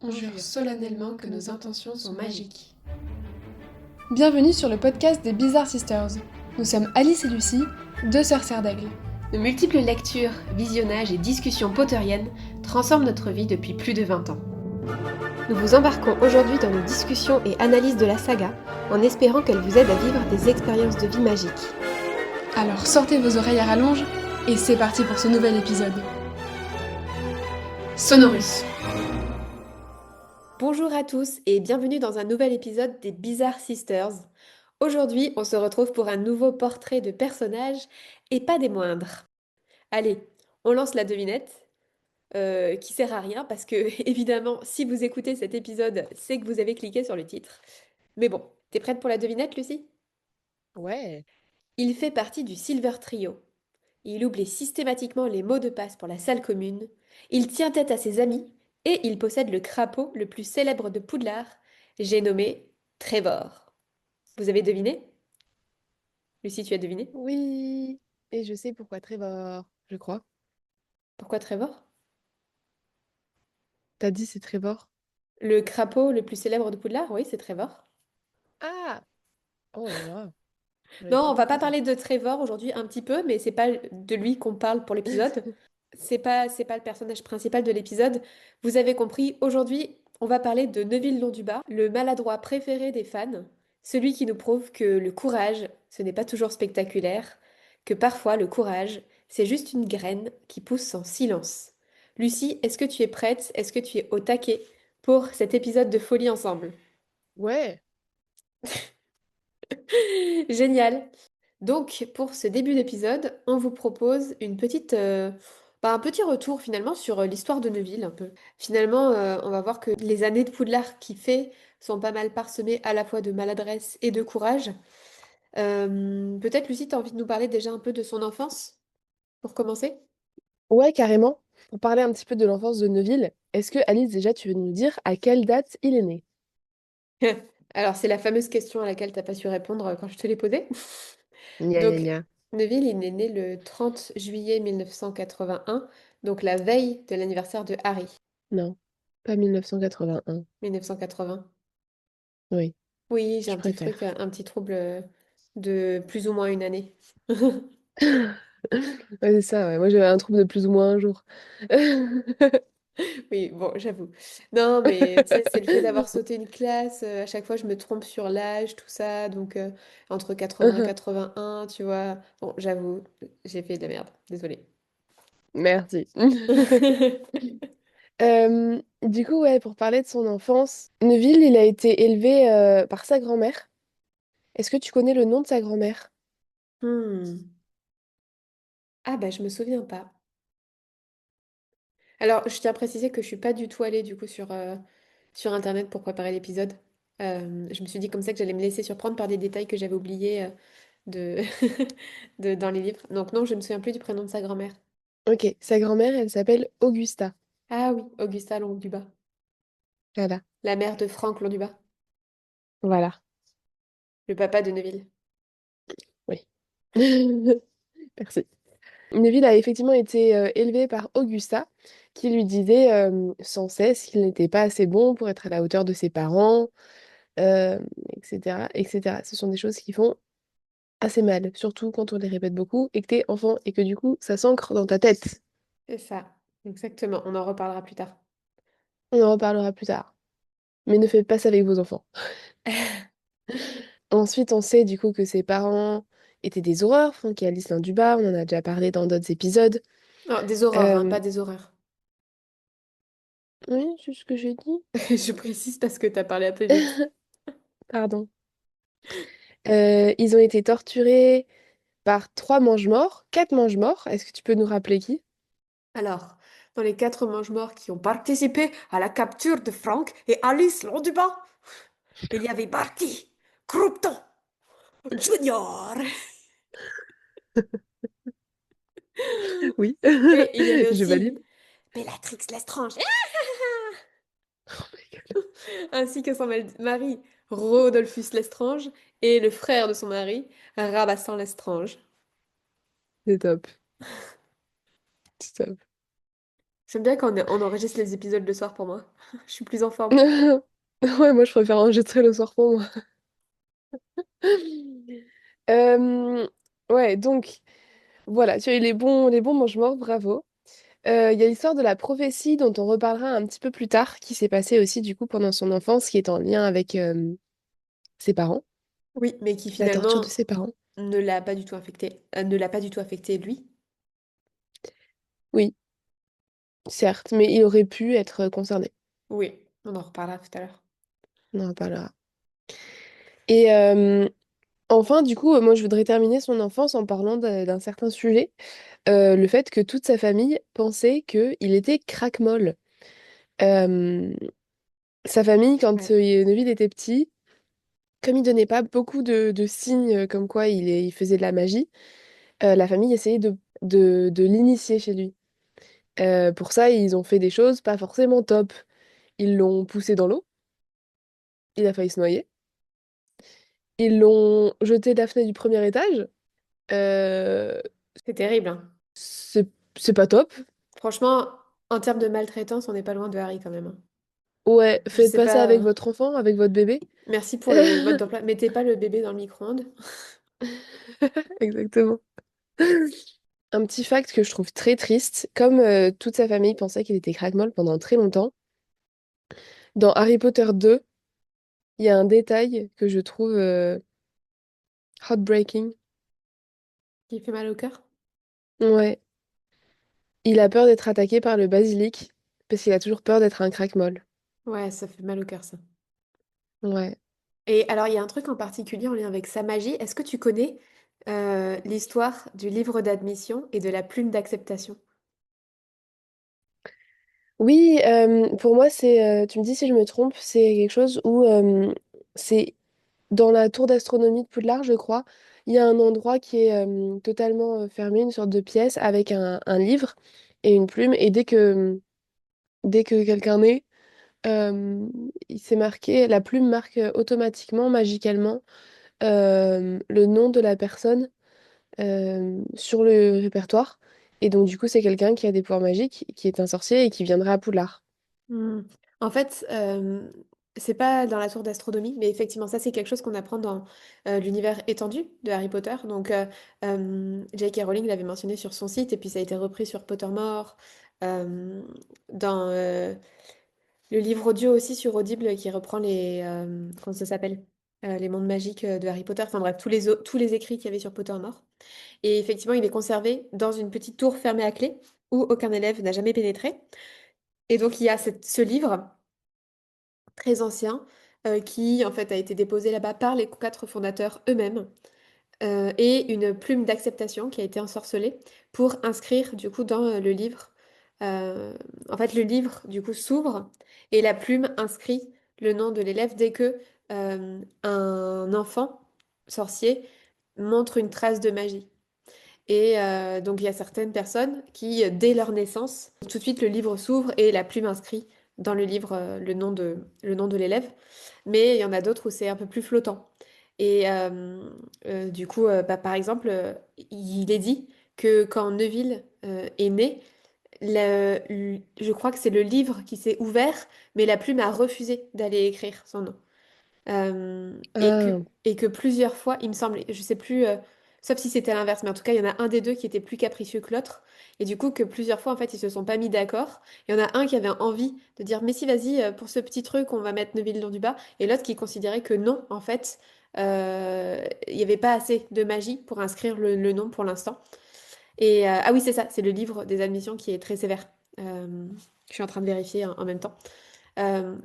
On jure solennellement que nos intentions sont magiques. Bienvenue sur le podcast des Bizarre Sisters. Nous sommes Alice et Lucie, deux sœurs serres d'aigle. De multiples lectures, visionnages et discussions potteriennes transforment notre vie depuis plus de 20 ans. Nous vous embarquons aujourd'hui dans nos discussions et analyses de la saga, en espérant qu'elle vous aide à vivre des expériences de vie magiques. Alors sortez vos oreilles à rallonge et c'est parti pour ce nouvel épisode. Sonorus. Bonjour à tous et bienvenue dans un nouvel épisode des Bizarre Sisters. Aujourd'hui, on se retrouve pour un nouveau portrait de personnage et pas des moindres. Allez, on lance la devinette. Qui sert à rien parce que, évidemment, si vous écoutez cet épisode, c'est que vous avez cliqué sur le titre. Mais bon, t'es prête pour la devinette, Lucie? Ouais. Il fait partie du Silver Trio. Il oublie systématiquement les mots de passe pour la salle commune. Il tient tête à ses amis et il possède le crapaud le plus célèbre de Poudlard. J'ai nommé Trevor. Vous avez deviné? Lucie, tu as deviné? Oui. Et je sais pourquoi Trevor, je crois. Pourquoi Trevor? T'as dit c'est Trevor? Le crapaud le plus célèbre de Poudlard? Oui, c'est Trevor. Ah! Oh là là, j'avais Non, pas on va pas compris ça. parler de Trevor aujourd'hui un petit peu, mais c'est pas de lui qu'on parle pour l'épisode. C'est pas le personnage principal de l'épisode. Vous avez compris, aujourd'hui, on va parler de Neville Londubat, le maladroit préféré des fans, celui qui nous prouve que le courage, ce n'est pas toujours spectaculaire, que parfois le courage, c'est juste une graine qui pousse en silence. Lucie, est-ce que tu es prête? Est-ce que tu es au taquet pour cet épisode de folie ensemble? Ouais. Génial. Donc, pour ce début d'épisode, on vous propose un petit retour finalement sur l'histoire de Neuville un peu. Finalement, on va voir que les années de Poudlard qu'il fait sont pas mal parsemées à la fois de maladresse et de courage. Peut-être, Lucie, tu as envie de nous parler déjà un peu de son enfance, pour commencer? Ouais, carrément. Pour parler un petit peu de l'enfance de Neville, est-ce que Alice, déjà, tu veux nous dire à quelle date il est né? Alors, c'est la fameuse question à laquelle t'as pas su répondre quand je te l'ai posée. Gna gna Donc, gna. Neville, il est né le 30 juillet 1981, donc la veille de l'anniversaire de Harry, Non, pas 1981. 1980. Oui, Oui, j'ai je un petit truc, préfère. un petit trouble de plus ou moins une année. Ouais, c'est ça, ouais. Moi, j'avais un trouble de plus ou moins un jour. Oui, bon, j'avoue. Non, mais tu sais, c'est le fait d'avoir sauté une classe. À chaque fois, je me trompe sur l'âge, tout ça. Donc, entre 80 et 81, tu vois. Bon, j'avoue, j'ai fait de la merde. Désolée. Merci. Du coup, ouais, pour parler de son enfance, Neville, il a été élevé par sa grand-mère. Est-ce que tu connais le nom de sa grand-mère? Hmm. Ah, bah, je me souviens pas. Alors, je tiens à préciser que je suis pas du tout allée, du coup, sur Internet pour préparer l'épisode. Je me suis dit comme ça que j'allais me laisser surprendre par des détails que j'avais oubliés de... dans les livres. Donc non, je ne me souviens plus du prénom de sa grand-mère. Ok, sa grand-mère, elle s'appelle Augusta. Ah oui, Augusta Londubat. Voilà, La mère de Franck Londubat, voilà, le papa de Neville. oui. Merci. Neville a effectivement été élevé par Augusta, qui lui disait sans cesse qu'il n'était pas assez bon pour être à la hauteur de ses parents, euh, etc., etc. Ce sont des choses qui font assez mal, surtout quand on les répète beaucoup et que t'es enfant et que du coup, ça s'ancre dans ta tête. C'est ça, exactement. On en reparlera plus tard. On en reparlera plus tard. Mais ne faites pas ça avec vos enfants. Ensuite, on sait du coup que ses parents étaient des horreurs. Franck et Alice Dubat, on en a déjà parlé dans d'autres épisodes. Non, des horreurs, hein, Euh, pas des horreurs. Oui, c'est ce que j'ai dit. Je précise parce que t'as parlé un peu vite. Pardon. Ils ont été torturés par trois mange-morts, quatre mange-morts. Est-ce que tu peux nous rappeler qui? Alors, dans les quatre mange-morts qui ont participé à la capture de Franck et Alice Londubat, il y avait Barty, Croupton, Junior. Oui, Et il y avait je aussi valide. Bellatrix Lestrange, ainsi que son mari, Rodolphus Lestrange, et le frère de son mari, Rabastan Lestrange. C'est top. C'est top. J'aime bien quand on enregistre les épisodes le soir pour moi. Je suis plus en forme. Ouais, moi je préfère enregistrer le soir pour moi. Euh, ouais, donc voilà, tu as eu les bons mange-morts, bravo. Il y a l'histoire de la prophétie dont on reparlera un petit peu plus tard, qui s'est passée aussi du coup pendant son enfance, qui est en lien avec ses parents, Oui, mais qui la torture de finalement ses parents. ne l'a pas du tout affecté, ne l'a pas du tout affecté lui. Oui, certes, mais il aurait pu être concerné. Oui, on en reparlera tout à l'heure. On en reparlera. Et enfin, du coup, moi je voudrais terminer son enfance en parlant d'un certain sujet, le fait que toute sa famille pensait qu'il était craque-molle. Euh, Sa famille, quand Ouais. Neville était petit, comme il donnait pas beaucoup de signes comme quoi il faisait de la magie, la famille essayait de l'initier chez lui. Pour ça, ils ont fait des choses pas forcément top. Ils l'ont poussé dans l'eau, il a failli se noyer. Ils l'ont jeté de la fenêtre du premier étage. Euh, C'est terrible, hein. c'est c'est pas top. Franchement, en termes de maltraitance, on n'est pas loin de Harry quand même, hein. Ouais, Je faites sais pas ça avec pas. votre enfant, avec votre bébé. Merci pour le mode d'emploi. Mettez pas le bébé dans le micro-ondes. Exactement. Un petit fact que je trouve très triste, comme toute sa famille pensait qu'il était crackmol pendant très longtemps, dans Harry Potter 2, il y a un détail que je trouve heartbreaking. Qui fait mal au cœur. Ouais, il a peur d'être attaqué par le basilic parce qu'il a toujours peur d'être un crackmol. Ouais, ça fait mal au cœur, ça. Ouais. Et alors, il y a un truc en particulier en lien avec sa magie. Est-ce que tu connais l'histoire du livre d'admission et de la plume d'acceptation? Oui, pour moi, tu me dis si je me trompe, c'est quelque chose où c'est dans la tour d'astronomie de Poudlard, je crois. Il y a un endroit qui est totalement fermé, une sorte de pièce avec un livre et une plume. Et dès que quelqu'un naît, euh, il s'est marqué, la plume marque automatiquement, magicalement, le nom de la personne sur le répertoire. Et donc, du coup, c'est quelqu'un qui a des pouvoirs magiques, qui est un sorcier et qui viendra à Poudlard. Hmm. En fait, c'est pas dans la tour d'astronomie, mais effectivement, ça, c'est quelque chose qu'on apprend dans l'univers étendu de Harry Potter. Donc, J.K. Rowling l'avait mentionné sur son site, et puis ça a été repris sur Pottermore, euh, dans le livre audio aussi sur Audible qui reprend les... comment ça s'appelle? Les mondes magiques de Harry Potter. Enfin bref, tous les écrits qu'il y avait sur Pottermore. Et effectivement, il est conservé dans une petite tour fermée à clé où aucun élève n'a jamais pénétré. Et donc, il y a ce livre très ancien qui, en fait, a été déposé là-bas par les quatre fondateurs eux-mêmes et une plume d'acceptation qui a été ensorcelée pour inscrire, du coup, dans le livre. euh, En fait, le livre, du coup, s'ouvre et la plume inscrit le nom de l'élève dès que un enfant sorcier montre une trace de magie. Et donc, il y a certaines personnes qui, dès leur naissance, tout de suite, le livre s'ouvre et la plume inscrit dans le livre le nom de l'élève. Mais il y en a d'autres où c'est un peu plus flottant. Et du coup, bah, par exemple, il est dit que quand Neville est né, je crois que c'est le livre qui s'est ouvert, mais la plume a refusé d'aller écrire son nom. Ah, Et que plusieurs fois, il me semble, je sais plus, sauf si c'était à l'inverse, mais en tout cas, il y en a un des deux qui était plus capricieux que l'autre. Et du coup, que plusieurs fois, en fait, ils se sont pas mis d'accord. Il y en a un qui avait envie de dire, mais si, vas-y, pour ce petit truc, on va mettre Neville dans du bas. Et l'autre qui considérait que non, en fait, il n'y avait pas assez de magie pour inscrire le nom pour l'instant. Et ah oui, c'est ça, c'est le livre des admissions qui est très sévère. Je suis en train de vérifier en même temps.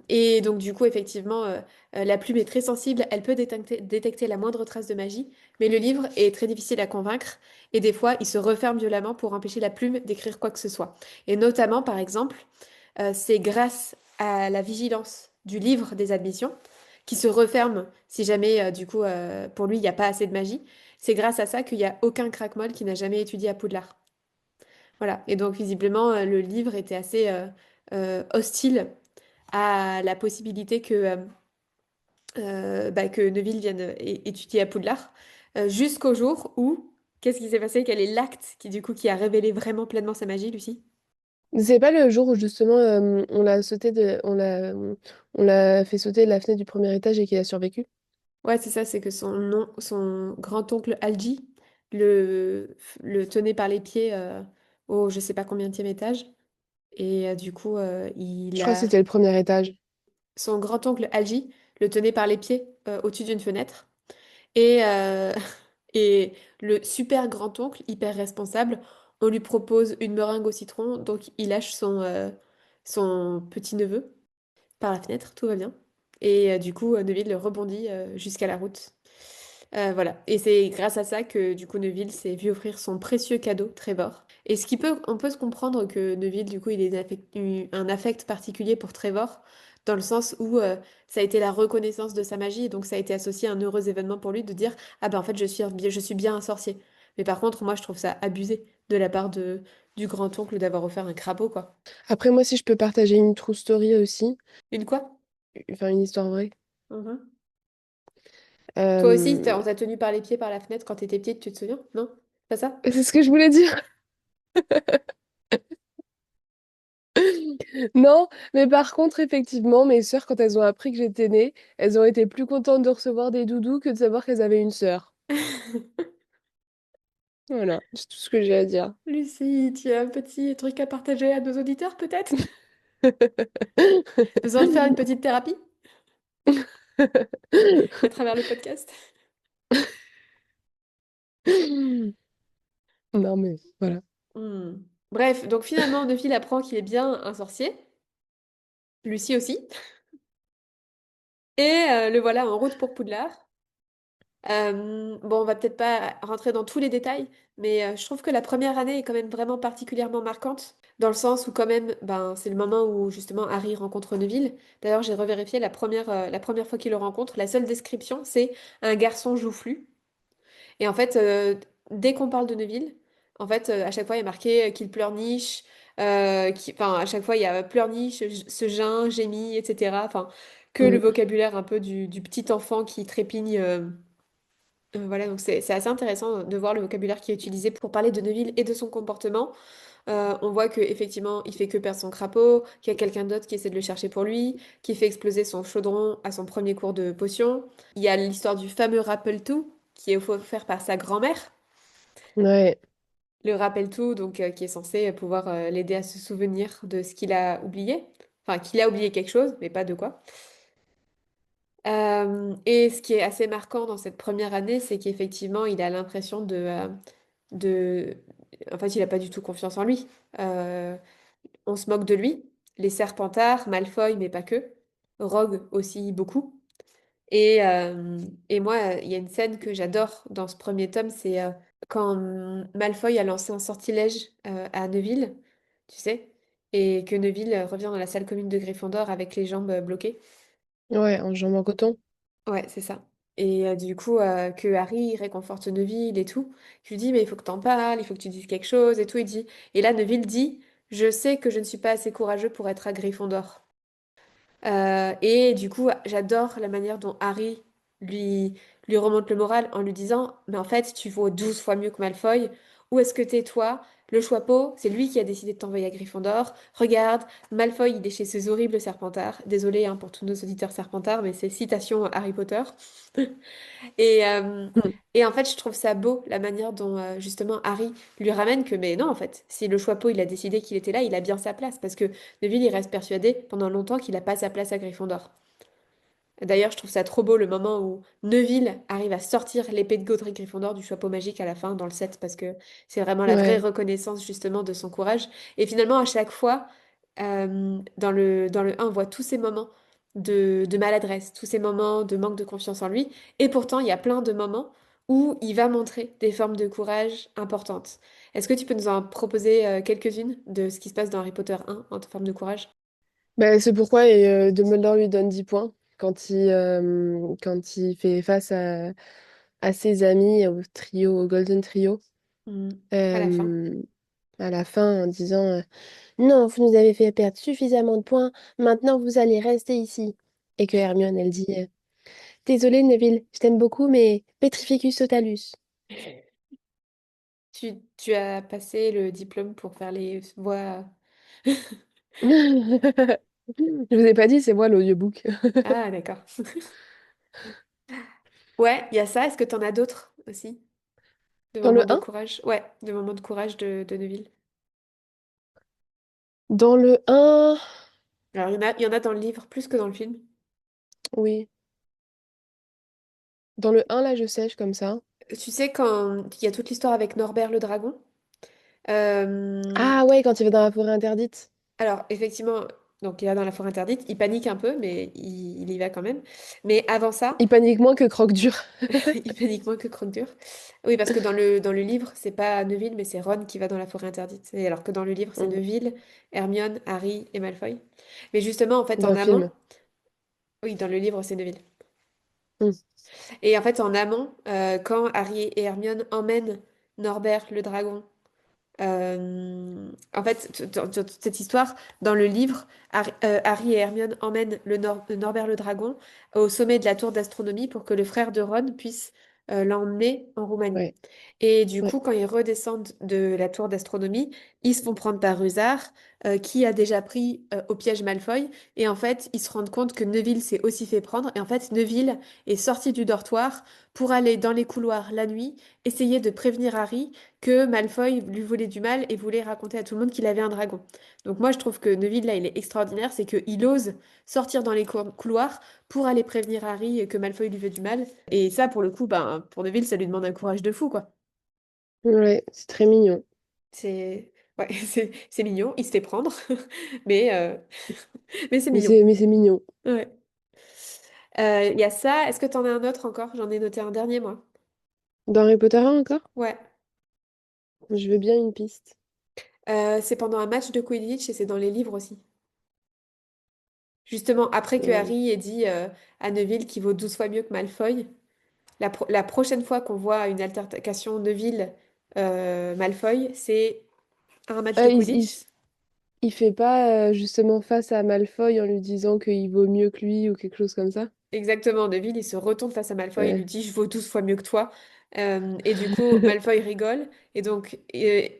Et donc du coup, effectivement, la plume est très sensible, elle peut détecter la moindre trace de magie, mais le livre est très difficile à convaincre, et des fois, il se referme violemment pour empêcher la plume d'écrire quoi que ce soit. Et notamment, par exemple, c'est grâce à la vigilance du livre des admissions, qui se referme si jamais, du coup, pour lui, il n'y a pas assez de magie. C'est grâce à ça qu'il n'y a aucun crackmol qui n'a jamais étudié à Poudlard. Voilà. Et donc, visiblement, le livre était assez hostile à la possibilité bah, que Neville vienne étudier à Poudlard, jusqu'au jour où, qu'est-ce qui s'est passé? Quel est l'acte qui, du coup, qui a révélé vraiment pleinement sa magie, Lucie? C'est pas le jour où justement on l'a fait sauter de la fenêtre du premier étage et qu'il a survécu? Ouais, c'est ça, c'est que son grand-oncle Algie le tenait par les pieds au je sais pas combienième étage. Et du coup, Je crois que c'était le premier étage. son grand-oncle Algie le tenait par les pieds au-dessus d'une fenêtre. Et, et le super grand-oncle, hyper responsable, on lui propose une meringue au citron, donc il lâche son petit-neveu par la fenêtre, tout va bien. Et du coup, Neville rebondit jusqu'à la route. Voilà. Et c'est grâce à ça que du coup Neville s'est vu offrir son précieux cadeau, Trevor. Et on peut se comprendre que Neville, du coup, il ait eu un affect particulier pour Trevor, dans le sens où ça a été la reconnaissance de sa magie, et donc ça a été associé à un heureux événement pour lui de dire, ah ben en fait je suis bien un sorcier. Mais par contre, moi je trouve ça abusé de la part du grand-oncle d'avoir offert un crapaud, quoi. Après, moi, si je peux partager une true story aussi, Une quoi? enfin une histoire vraie. Mhm. Toi aussi, Euh, on t'a tenu par les pieds par la fenêtre quand t'étais petite, tu te souviens? Non? Pas ça? C'est ce que je voulais dire. Non, mais par contre, effectivement, mes sœurs, quand elles ont appris que j'étais née, elles ont été plus contentes de recevoir des doudous que de savoir qu'elles avaient une sœur. Voilà, c'est tout ce que j'ai à dire. Lucie, tu as un petit truc à partager à nos auditeurs, peut-être? Besoin de faire une petite thérapie à travers le podcast? Non, mais voilà. Hmm. Bref, donc finalement, Neville apprend qu'il est bien un sorcier. Lucie aussi. Et le voilà en route pour Poudlard. Bon, on va peut-être pas rentrer dans tous les détails, mais je trouve que la première année est quand même vraiment particulièrement marquante, dans le sens où quand même, ben, c'est le moment où justement Harry rencontre Neville. D'ailleurs, j'ai revérifié la première fois qu'il le rencontre, la seule description, c'est un garçon joufflu. Et en fait, dès qu'on parle de Neville, en fait, à chaque fois, il y a marqué qu'il pleurniche, enfin, à chaque fois, il y a pleurniche, se geint, gémit, etc. Enfin, que le Mm. vocabulaire un peu du petit enfant qui trépigne. Voilà, donc c'est assez intéressant de voir le vocabulaire qui est utilisé pour parler de Neville et de son comportement. On voit qu'effectivement, il fait que perdre son crapaud, qu'il y a quelqu'un d'autre qui essaie de le chercher pour lui, qui fait exploser son chaudron à son premier cours de potion. Il y a l'histoire du fameux Rappel-Tout, qui est offert par sa grand-mère. Ouais, Le Rappel-Tout, donc, qui est censé pouvoir l'aider à se souvenir de ce qu'il a oublié. Enfin, qu'il a oublié quelque chose, mais pas de quoi. Et ce qui est assez marquant dans cette première année, c'est qu'effectivement, il a l'impression de... En fait, il n'a pas du tout confiance en lui. Euh, on se moque de lui. Les Serpentards, Malfoy, mais pas que. Rogue aussi beaucoup. Et moi, il y a une scène que j'adore dans ce premier tome, c'est quand Malfoy a lancé un sortilège à Neville, tu sais, et que Neville revient dans la salle commune de Gryffondor avec les jambes bloquées. ouais, en jambes en coton. Ouais, c'est ça. Et du coup, que Harry réconforte Neville et tout. Je lui dis, mais il faut que t'en parles, il faut que tu dises quelque chose et tout. Il dit... Et là, Neville dit, je sais que je ne suis pas assez courageux pour être à Gryffondor. Et du coup, j'adore la manière dont Harry lui remonte le moral en lui disant, mais en fait, tu vaux 12 fois mieux que Malfoy. Où est-ce que t'es, toi? Le Choixpeau, c'est lui qui a décidé de t'envoyer à Gryffondor. Regarde, Malfoy, il est chez ces horribles Serpentards. Désolé pour tous nos auditeurs Serpentards, mais c'est citation Harry Potter. Et, euh, Mm. et en fait, je trouve ça beau, la manière dont justement Harry lui ramène que, mais non, en fait, si le Choixpeau, il a décidé qu'il était là, il a bien sa place. Parce que Neville, il reste persuadé pendant longtemps qu'il n'a pas sa place à Gryffondor. D'ailleurs, je trouve ça trop beau le moment où Neville arrive à sortir l'épée de Godric Gryffondor du chapeau magique à la fin dans le set parce que c'est vraiment la vraie Ouais, reconnaissance justement de son courage. Et finalement, à chaque fois, dans le 1, on voit tous ces moments de maladresse, tous ces moments de manque de confiance en lui. Et pourtant, il y a plein de moments où il va montrer des formes de courage importantes. Est-ce que tu peux nous en proposer quelques-unes de ce qui se passe dans Harry Potter 1 en forme de courage? bah, c'est pourquoi Dumbledore lui donne 10 points quand il fait face à ses amis au trio, au Golden Trio, Hmm. À la fin. euh, à la fin en disant non, vous nous avez fait perdre suffisamment de points, maintenant vous allez rester ici. Et que Hermione, elle dit désolée Neville, je t'aime beaucoup, mais Petrificus totalus. Tu as passé le diplôme pour faire les voix. Je vous ai pas dit, c'est moi l'audiobook. Ah, d'accord. Ouais, il y a ça. Est-ce que t'en as d'autres aussi? De Dans moments le de 1? courage? Ouais, de moments de courage de Neville. Dans le 1, Alors, il y en a dans le livre plus que dans le film. oui. Dans le 1, là, je sèche comme ça. Tu sais, quand il y a toute l'histoire avec Norbert le dragon, euh, Ah ouais, quand il va dans la forêt interdite. alors effectivement, donc il va dans la forêt interdite, il panique un peu, mais il y va quand même. Mais avant ça, Il panique moins que Croque-Dur. il panique moins que Croque-Dur. Oui, parce que dans le livre, c'est pas Neville, mais c'est Ron qui va dans la forêt interdite. Et alors que dans le livre, c'est Mm. Neville, Hermione, Harry et Malfoy. Mais justement, en fait, Dans en le amont, film. oui, dans le livre, c'est Neville. Mm. Et en fait, en amont, quand Harry et Hermione emmènent Norbert le dragon. En fait, dans toute cette histoire, dans le livre, Harry et Hermione emmènent Norbert le dragon au sommet de la tour d'astronomie pour que le frère de Ron puisse l'emmener en Roumanie. Ouais, Et du ouais. coup, quand ils redescendent de la tour d'astronomie, ils se font prendre par Rusard, qui a déjà pris au piège Malfoy. Et en fait, ils se rendent compte que Neville s'est aussi fait prendre. Et en fait, Neville est sorti du dortoir pour aller dans les couloirs la nuit, essayer de prévenir Harry que Malfoy lui voulait du mal et voulait raconter à tout le monde qu'il avait un dragon. Donc moi, je trouve que Neville, là, il est extraordinaire, c'est qu'il ose sortir dans les couloirs pour aller prévenir Harry que Malfoy lui veut du mal. Et ça, pour le coup, ben, pour Neville, ça lui demande un courage de fou, quoi. Ouais, c'est très mignon. C'est ouais, c'est mignon, il se fait prendre, mais, mais c'est Mais mignon. c'est mignon. Ouais. Il y a ça. Est-ce que t'en as un autre encore? J'en ai noté un dernier, moi. Dans Harry Potter 1 encore? Ouais. Je veux bien une piste. C'est pendant un match de Quidditch et c'est dans les livres aussi. Justement, après que Mm. Harry ait dit à Neville qu'il vaut 12 fois mieux que Malfoy, la prochaine fois qu'on voit une altercation Neville-Malfoy, c'est un match de Il, il, Quidditch. s- il fait pas justement face à Malfoy en lui disant qu'il vaut mieux que lui ou quelque chose comme ça? Exactement, Neville, il se retourne face à Malfoy et lui Ouais. dit, je vaux 12 fois mieux que toi. Et du coup, Malfoy rigole. Et donc,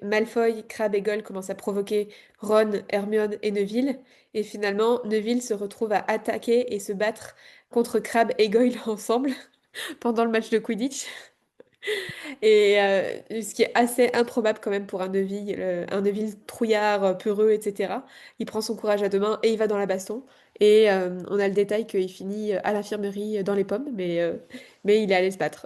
Malfoy, Crabbe et Goyle commencent à provoquer Ron, Hermione et Neville. Et finalement, Neville se retrouve à attaquer et se battre contre Crabbe et Goyle ensemble pendant le match de Quidditch. Et ce qui est assez improbable quand même pour un Neville trouillard, peureux, etc. Il prend son courage à deux mains et il va dans la baston. Et on a le détail qu'il finit à l'infirmerie dans les pommes, mais il est allé se battre.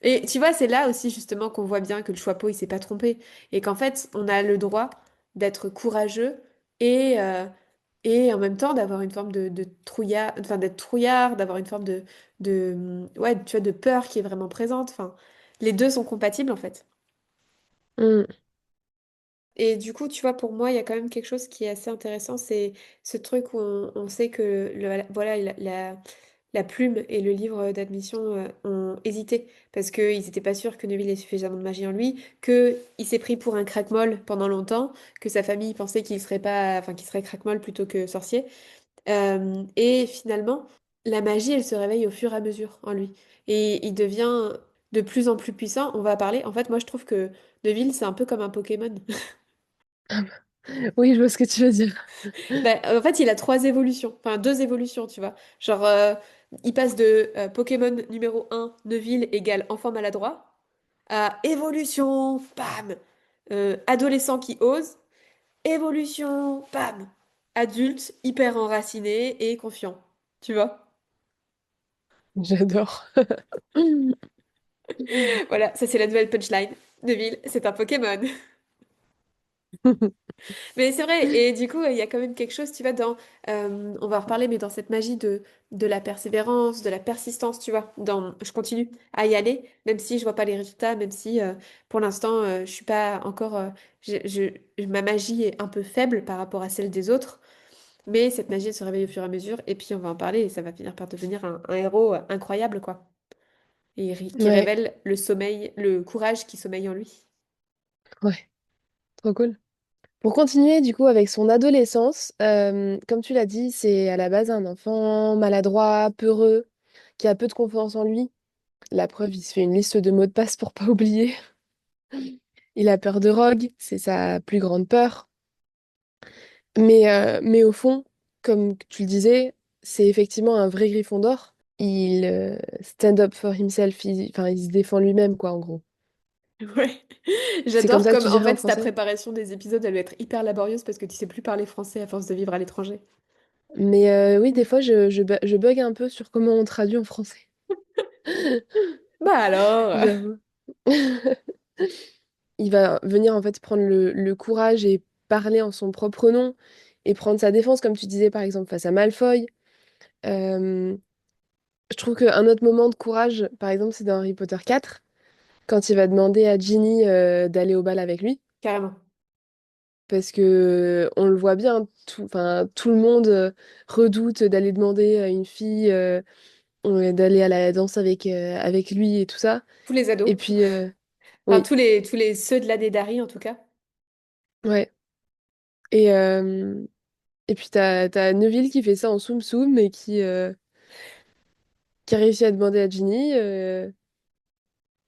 Et tu vois, c'est là aussi justement qu'on voit bien que le Choixpeau, il s'est pas trompé. Et qu'en fait, on a le droit d'être courageux et, euh, et en même temps d'avoir une forme de trouillard, enfin d'être trouillard, d'avoir une forme ouais, tu vois, de peur qui est vraiment présente. Enfin, les deux sont compatibles en fait. Mm. Et du coup, tu vois, pour moi, il y a quand même quelque chose qui est assez intéressant, c'est ce truc où on sait que voilà, la plume et le livre d'admission ont hésité parce qu'ils n'étaient pas sûrs que Neville ait suffisamment de magie en lui, que il s'est pris pour un craque-molle pendant longtemps, que sa famille pensait qu'il serait pas, enfin, qu'il serait craque-molle plutôt que sorcier. Et finalement, la magie, elle se réveille au fur et à mesure en lui. Et il devient de plus en plus puissant. On va parler. En fait, moi, je trouve que Neville, c'est un peu comme un Pokémon. Oui, je vois ce que tu veux dire. Bah, en fait, il a trois évolutions, enfin deux évolutions, tu vois. Genre, il passe de Pokémon numéro un Neville égale enfant maladroit, à évolution, bam, adolescent qui ose, évolution, bam, adulte hyper enraciné et confiant, tu vois. J'adore. Voilà, ça c'est la nouvelle punchline. Neville, c'est un Pokémon. Mais c'est vrai, et du coup, il y a quand même quelque chose, tu vois, on va en reparler, mais dans cette magie de la persévérance, de la persistance, tu vois, je continue à y aller, même si je vois pas les résultats, même si pour l'instant, je suis pas encore, ma magie est un peu faible par rapport à celle des autres, mais cette magie, elle se réveille au fur et à mesure, et puis on va en parler, et ça va finir par devenir un héros incroyable, quoi, et qui Ouais, révèle le courage qui sommeille en lui. ouais, trop cool. Pour continuer du coup avec son adolescence, comme tu l'as dit, c'est à la base un enfant maladroit, peureux, qui a peu de confiance en lui. La preuve, il se fait une liste de mots de passe pour pas oublier. Il a peur de Rogue, c'est sa plus grande peur. Mais au fond, comme tu le disais, c'est effectivement un vrai Gryffondor. Il stand up for himself, enfin, il se défend lui-même, quoi, en gros. Ouais. C'est comme J'adore ça que comme tu en dirais en fait ta français? préparation des épisodes elle doit être hyper laborieuse parce que tu sais plus parler français à force de vivre à l'étranger. Mais oui, des fois, je bug un peu sur comment on traduit en français. Bah alors. J'avoue. Il va venir en fait prendre le courage et parler en son propre nom et prendre sa défense, comme tu disais par exemple face à Malfoy. Euh, je trouve qu'un autre moment de courage, par exemple, c'est dans Harry Potter 4 quand il va demander à Ginny d'aller au bal avec lui. Carrément. Parce que on le voit bien, enfin, tout le monde redoute d'aller demander à une fille d'aller à la danse avec lui et tout ça. Tous les Et ados. puis, Enfin, oui, tous les ceux de l'année d'Harry, en tout cas. ouais. Et, et puis, t'as Neville qui fait ça en soum soum et qui a réussi à demander à Ginny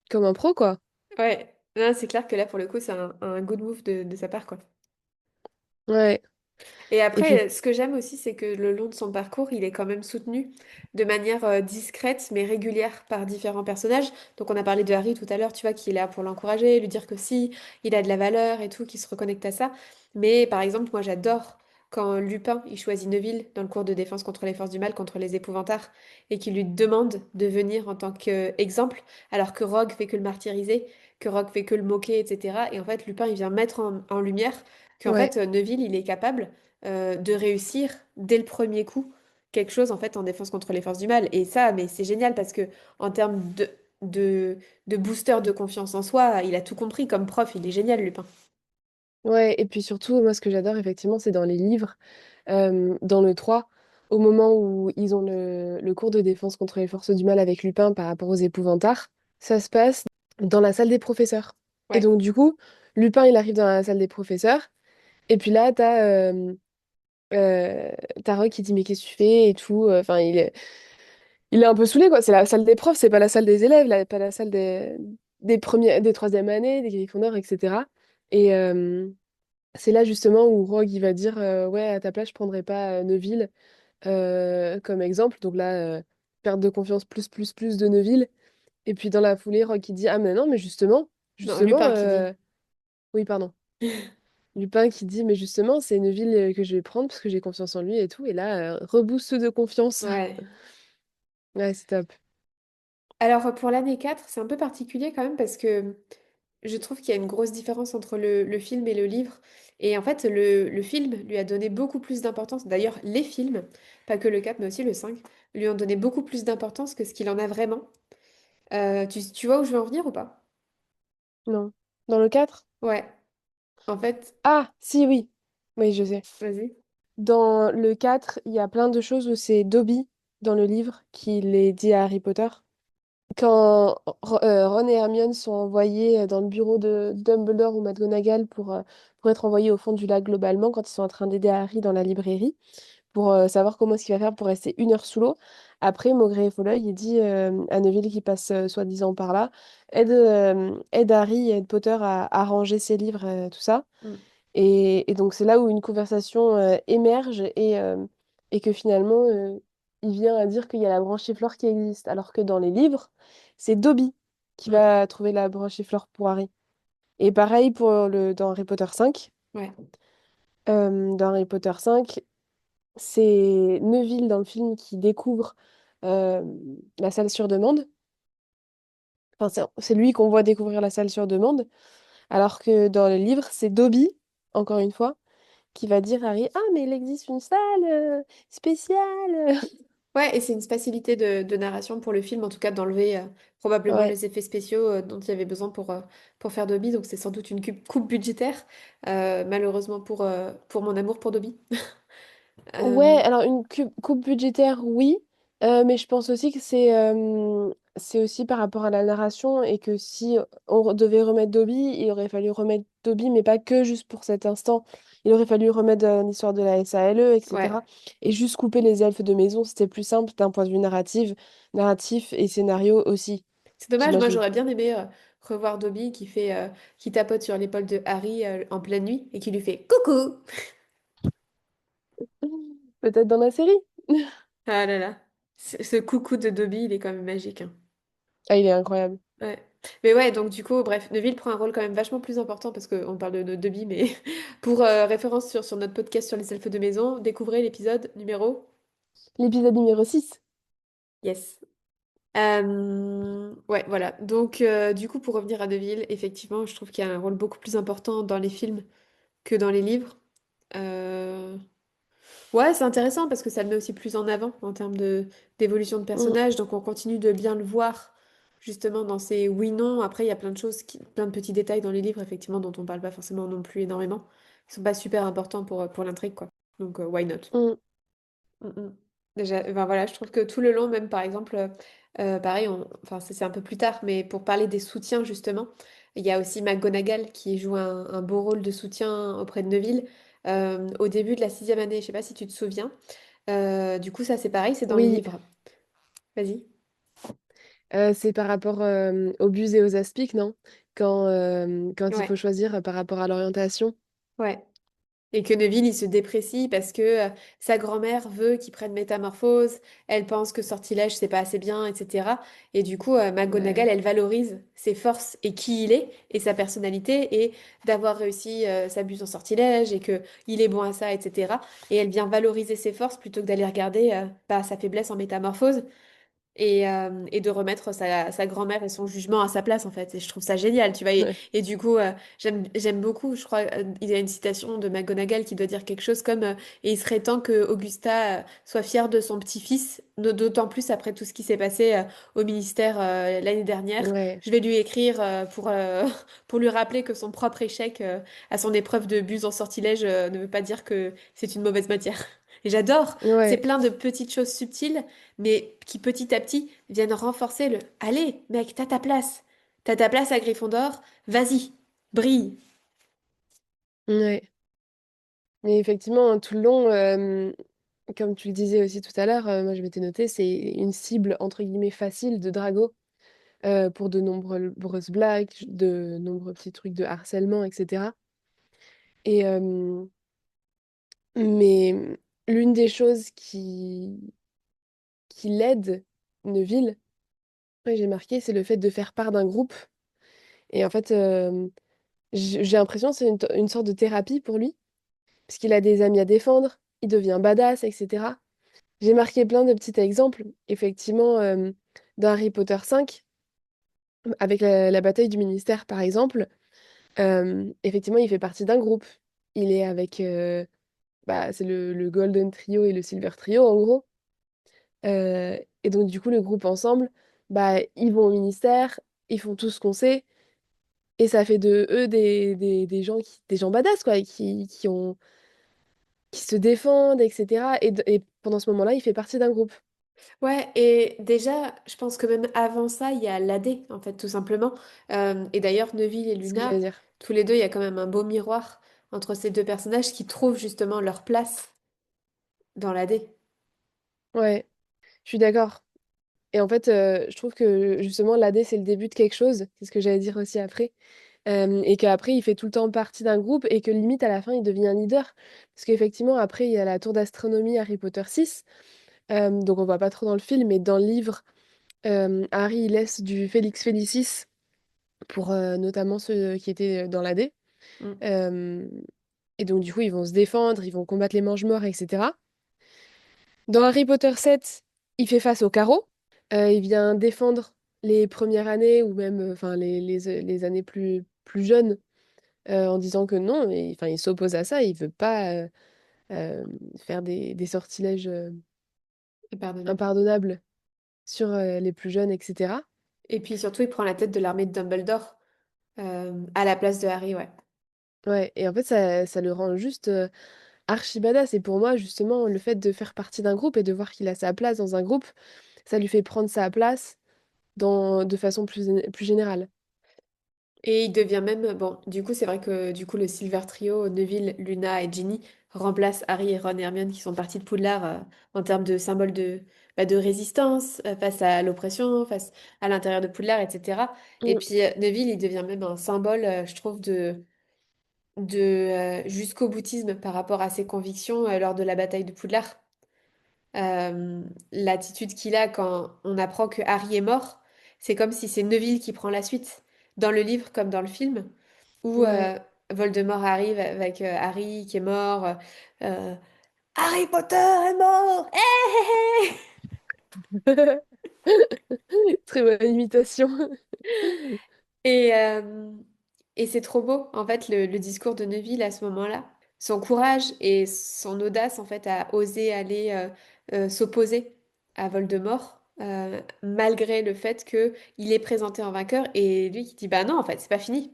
comme un pro, quoi. Ouais. Non, c'est clair que là, pour le coup, c'est un good move de sa part, quoi. Ouais. Et Et puis, après, ce que j'aime aussi, c'est que le long de son parcours, il est quand même soutenu de manière discrète mais régulière par différents personnages. Donc on a parlé de Harry tout à l'heure, tu vois, qui est là pour l'encourager, lui dire que si, il a de la valeur et tout, qu'il se reconnecte à ça. Mais par exemple, moi j'adore quand Lupin, il choisit Neville dans le cours de défense contre les forces du mal, contre les épouvantards, et qu'il lui demande de venir en tant qu'exemple, alors que Rogue fait que le martyriser, que Rogue fait que le moquer, etc. Et en fait, Lupin, il vient mettre en lumière qu'en ouais. fait, Neville, il est capable de réussir dès le premier coup quelque chose en fait en défense contre les forces du mal. Et ça, mais c'est génial parce que en termes de, de booster de confiance en soi, il a tout compris comme prof, il est génial, Lupin. Ouais. Et puis surtout, moi, ce que j'adore, effectivement, c'est dans les livres, dans le 3 au moment où ils ont le cours de défense contre les forces du mal avec Lupin par rapport aux épouvantards, ça se passe dans la salle des professeurs. Et Ouais. donc, du coup, Lupin, il arrive dans la salle des professeurs. Et puis là, euh, t'as Rogue qui dit, mais qu'est-ce que tu fais et tout. Enfin, il est un peu saoulé, quoi. C'est la salle des profs, c'est pas la salle des élèves, là, pas la salle des premiers, des troisième années, des Gryffondors, etc. Et c'est là justement où Rogue il va dire ouais, à ta place, je prendrais pas Neville comme exemple. Donc là, perte de confiance plus de Neville. Et puis dans la foulée, Rogue il dit ah mais non, mais justement, Non, justement, Lupin qui dit. oui, pardon. Lupin qui dit mais justement, c'est Neville que je vais prendre parce que j'ai confiance en lui et tout. Et là, reboost de confiance. Ouais. Ouais, c'est top. Alors pour l'année 4 c'est un peu particulier quand même parce que je trouve qu'il y a une grosse différence entre le film et le livre. Et en fait, le film lui a donné beaucoup plus d'importance. D'ailleurs, les films, pas que le 4 mais aussi le 5 lui ont donné beaucoup plus d'importance que ce qu'il en a vraiment. Tu vois où je veux en venir ou pas? Non. Dans le 4. Ouais, en fait, Ah, si, oui. Oui, je sais. vas-y. Dans le 4 il y a plein de choses où c'est Dobby, dans le livre, qui les dit à Harry Potter. Quand Ron et Hermione sont envoyés dans le bureau de Dumbledore ou McGonagall pour être envoyés au fond du lac globalement, quand ils sont en train d'aider Harry dans la librairie, pour savoir comment est-ce qu'il va faire pour rester 1 heure sous l'eau. Après, Maugrey et Folleuil, il dit à Neville qui passe soi-disant par là, aide Harry et aide Potter à ranger ses livres, tout ça. Mm. Et donc, c'est là où une conversation émerge et que finalement, il vient à dire qu'il y a la branchiflore qui existe. Alors que dans les livres, c'est Dobby qui Mm. va trouver la branchiflore pour Harry. Et pareil dans Harry Potter 5. Ouais. Dans Harry Potter 5, c'est Neville dans le film qui découvre euh, la salle sur demande. Enfin, c'est lui qu'on voit découvrir la salle sur demande. Alors que dans le livre, c'est Dobby, encore une fois, qui va dire à Harry, ah, mais il existe une salle spéciale. Ouais, et c'est une facilité de narration pour le film, en tout cas d'enlever probablement Ouais. les effets spéciaux dont il y avait besoin pour faire Dobby. Donc c'est sans doute une coupe budgétaire, malheureusement pour mon amour pour Dobby. Ouais, Euh, alors une coupe budgétaire, oui, mais je pense aussi que c'est aussi par rapport à la narration et que si devait remettre Dobby, il aurait fallu remettre Dobby, mais pas que juste pour cet instant. Il aurait fallu remettre l'histoire de la SALE, ouais. etc. Et juste couper les elfes de maison, c'était plus simple d'un point de vue narratif et scénario aussi, C'est dommage, moi j'imagine. j'aurais bien aimé revoir Dobby qui tapote sur l'épaule de Harry en pleine nuit et qui lui fait coucou. Peut-être dans la série. Ah là là, ce coucou de Dobby, il est quand même magique, hein. Ah, il est incroyable. Ouais. Mais ouais, donc du coup, bref, Neville prend un rôle quand même vachement plus important parce qu'on parle de Dobby, mais pour référence sur notre podcast sur les elfes de maison, découvrez l'épisode numéro. L'épisode numéro 6. Yes. Ouais, voilà. Donc, du coup, pour revenir à Neville, effectivement, je trouve qu'il y a un rôle beaucoup plus important dans les films que dans les livres. Euh, Ouais, c'est intéressant parce que ça le met aussi plus en avant en termes de d'évolution de Mm, personnage. Donc, on continue de bien le voir justement dans ces oui-non. Après, il y a plein de choses, plein de petits détails dans les livres, effectivement, dont on parle pas forcément non plus énormément. Ils sont pas super importants pour l'intrigue, quoi. Donc, why not? mm. Mm, mm. Déjà, ben voilà, je trouve que tout le long, même par exemple, pareil, enfin c'est un peu plus tard, mais pour parler des soutiens justement, il y a aussi McGonagall qui joue un beau rôle de soutien auprès de Neville au début de la sixième année. Je sais pas si tu te souviens. Du coup, ça c'est pareil, c'est dans le Oui, livre. Vas-y. c'est par rapport aux bus et aux aspics, non? Quand il Ouais, faut choisir par rapport à l'orientation. ouais. Et que Neville, il se déprécie parce que sa grand-mère veut qu'il prenne métamorphose, elle pense que sortilège, c'est pas assez bien, etc. Et du coup, McGonagall, Ouais, elle valorise ses forces et qui il est, et sa personnalité, et d'avoir réussi sa buse en sortilège, et que il est bon à ça, etc. Et elle vient valoriser ses forces plutôt que d'aller regarder bah, sa faiblesse en métamorphose et de remettre sa grand-mère et son jugement à sa place en fait. Et je trouve ça génial, tu vois. Et, ouais, et du coup, j'aime beaucoup, je crois, il y a une citation de McGonagall qui doit dire quelque chose comme et il serait temps que Augusta soit fière de son petit-fils, d'autant plus après tout ce qui s'est passé au ministère l'année dernière. ouais, Je vais lui écrire pour lui rappeler que son propre échec à son épreuve de buse en sortilège ne veut pas dire que c'est une mauvaise matière. Et j'adore, c'est ouais, plein de petites choses subtiles mais qui petit à petit viennent renforcer le allez, mec, t'as ta place. T'as ta place à Gryffondor, vas-y, brille. ouais. Mais effectivement, hein, tout le long, comme tu le disais aussi tout à l'heure, moi je m'étais noté, c'est une cible entre guillemets facile de Drago pour de nombreuses blagues, de nombreux petits trucs de harcèlement, etc. Et, mais l'une des choses qui l'aide, Neville, ouais, j'ai marqué, c'est le fait de faire part d'un groupe. Et en fait, j'ai l'impression que c'est une sorte de thérapie pour lui, parce qu'il a des amis à défendre, il devient badass, etc. J'ai marqué plein de petits exemples, effectivement, dans Harry Potter 5, avec la bataille du ministère, par exemple. Effectivement, il fait partie d'un groupe. Il est avec, bah, c'est le Golden Trio et le Silver Trio, en gros. Et donc, du coup, le groupe ensemble, bah, ils vont au ministère, ils font tout ce qu'on sait, et ça fait de eux des gens badass, quoi, qui se défendent, etc. Et pendant ce moment-là, il fait partie d'un groupe. Ouais, et déjà, je pense que même avant ça, il y a l'AD, en fait, tout simplement. Et d'ailleurs, Neville et C'est ce que j'allais Luna, dire. tous les deux, il y a quand même un beau miroir entre ces deux personnages qui trouvent justement leur place dans l'AD. Ouais, je suis d'accord. Et en fait, je trouve que justement, l'AD, c'est le début de quelque chose. C'est ce que j'allais dire aussi après. Et qu'après, il fait tout le temps partie d'un groupe et que limite, à la fin, il devient un leader. Parce qu'effectivement, après, il y a la tour d'astronomie Harry Potter 6. Donc, on voit pas trop dans le film, mais dans le livre, Harry, il laisse du Félix Félicis pour notamment ceux qui étaient dans l'AD. Mm. Euh, et donc, du coup, ils vont se défendre, ils vont combattre les mange-morts, etc. Dans Harry Potter 7, il fait face au carreau. Il vient défendre les premières années ou même enfin les années plus jeunes en disant que non, enfin, il s'oppose à ça, il veut pas euh, faire des sortilèges Impardonnable. impardonnables sur les plus jeunes, etc. Et puis surtout, il prend la tête de l'armée de Dumbledore à la place de Harry, ouais. Ouais, et en fait, ça le rend juste archi badass. Et pour moi, justement, le fait de faire partie d'un groupe et de voir qu'il a sa place dans un groupe, ça lui fait prendre sa place de façon plus générale. Et il devient même, bon, du coup, c'est vrai que du coup, le Silver Trio, Neville, Luna et Ginny, remplace Harry et Ron et Hermione qui sont partis de Poudlard en termes de symbole de résistance face à l'oppression, face à l'intérieur de Poudlard, etc. Et Mm. puis Neville, il devient même un symbole, je trouve, de jusqu'au boutisme par rapport à ses convictions lors de la bataille de Poudlard. L'attitude qu'il a quand on apprend que Harry est mort, c'est comme si c'est Neville qui prend la suite, dans le livre comme dans le film, où Ouais. Voldemort arrive avec Harry qui est mort. euh, Harry Potter est mort! Eh, eh, Très bonne imitation. eh Et, et c'est trop beau, en fait, le discours de Neville à ce moment-là. Son courage et son audace, en fait, à oser aller s'opposer à Voldemort, malgré le fait que il est présenté en vainqueur, et lui qui dit, bah non, en fait, c'est pas fini.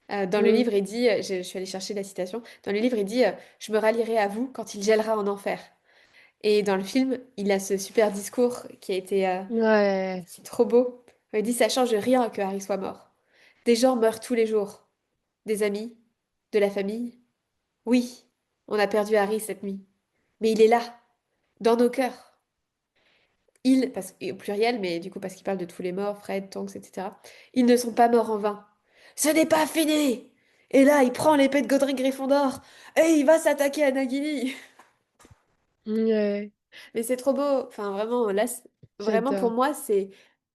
Dans le Mm. livre, il dit, je suis allée chercher la citation, dans le livre, il dit, je me rallierai à vous quand il gèlera en enfer. Et dans le film, il a ce super discours qui a été Ouais, c'est trop beau. Il dit, ça change rien que Harry soit mort. Des gens meurent tous les jours. Des amis, de la famille. Oui, on a perdu Harry cette nuit. Mais il est là, dans nos cœurs. Ils, parce, et au pluriel, mais du coup parce qu'il parle de tous les morts, Fred, Tonks, etc. Ils ne sont pas morts en vain. Ce n'est pas fini! Et là, il prend l'épée de Godric Gryffondor et il va s'attaquer à Nagini. ouais, Mais c'est trop beau. Enfin, vraiment, là, vraiment pour j'adore. moi, c'est...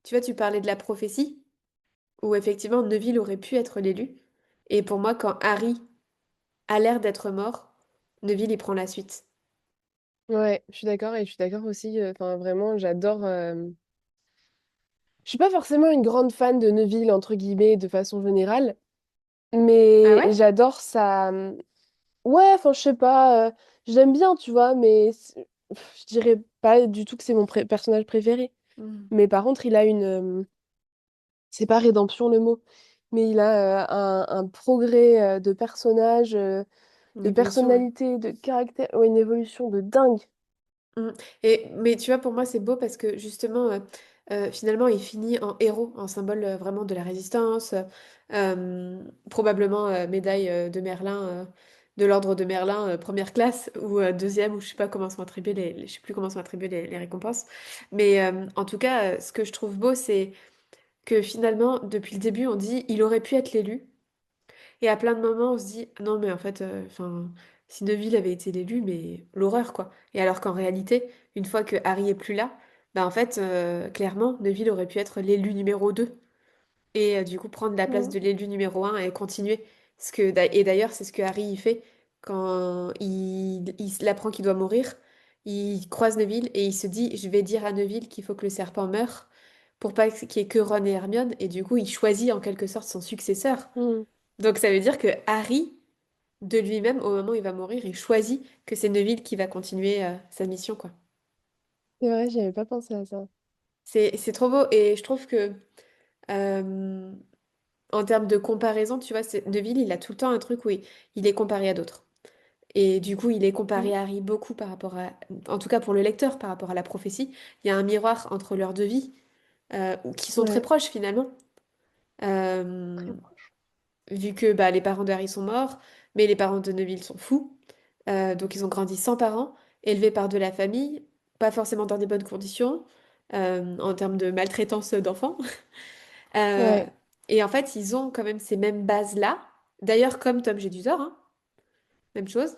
Tu vois, tu parlais de la prophétie, où effectivement Neville aurait pu être l'élu. Et pour moi, quand Harry a l'air d'être mort, Neville, il prend la suite. Ouais, je suis d'accord et je suis d'accord aussi. Enfin, vraiment, j'adore. Je suis pas forcément une grande fan de Neville, entre guillemets, de façon générale, Ah mais ouais? j'adore sa. Ouais, enfin, je sais pas. Je l'aime bien, tu vois, mais je dirais pas du tout que c'est mon personnage préféré. Hmm. Mais par contre, il a une. C'est pas rédemption le mot, mais il a un progrès de personnage, Une de évolution, ouais. personnalité, de caractère, ouais, une évolution de dingue. Mm. Mais tu vois, pour moi, c'est beau parce que justement, finalement, il finit en héros, en symbole vraiment de la résistance, probablement médaille de Merlin, de l'ordre de Merlin, première classe, ou deuxième, ou je sais pas comment sont attribuées je sais plus comment sont attribuées les récompenses. Mais en tout cas, ce que je trouve beau, c'est que finalement, depuis le début, on dit il aurait pu être l'élu. Et à plein de moments, on se dit, non, mais en fait, enfin, si Neville avait été l'élu, mais l'horreur, quoi. Et alors qu'en réalité, une fois que Harry est plus là, bah en fait, clairement, Neville aurait pu être l'élu numéro 2 et du coup prendre la place Mm. de l'élu numéro 1 et continuer. Et d'ailleurs, c'est ce que Harry il fait quand il apprend qu'il doit mourir. Il croise Neville et il se dit, je vais dire à Neville qu'il faut que le serpent meure pour pas qu'il y ait que Ron et Hermione. Et du coup, il choisit en quelque sorte son successeur. Mm. Donc ça veut dire que Harry, de lui-même, au moment où il va mourir, il choisit que c'est Neville qui va continuer sa mission, quoi. C'est vrai, j'avais pas pensé à ça. C'est trop beau et je trouve que euh, en termes de comparaison, tu vois, Neville, il a tout le temps un truc où il est comparé à d'autres. Et du coup, il est Mm. comparé à Harry beaucoup par rapport à, en tout cas pour le lecteur, par rapport à la prophétie. Il y a un miroir entre leurs deux vies, qui sont très Ouais, proches finalement. très Euh, proche. Vu que bah, les parents de Harry sont morts, mais les parents de Neville sont fous. Donc ils ont grandi sans parents, élevés par de la famille, pas forcément dans des bonnes conditions, en termes de maltraitance d'enfants. Euh, Ouais, et en fait, ils ont quand même ces mêmes bases-là. D'ailleurs, comme Tom Jedusor, hein, même chose.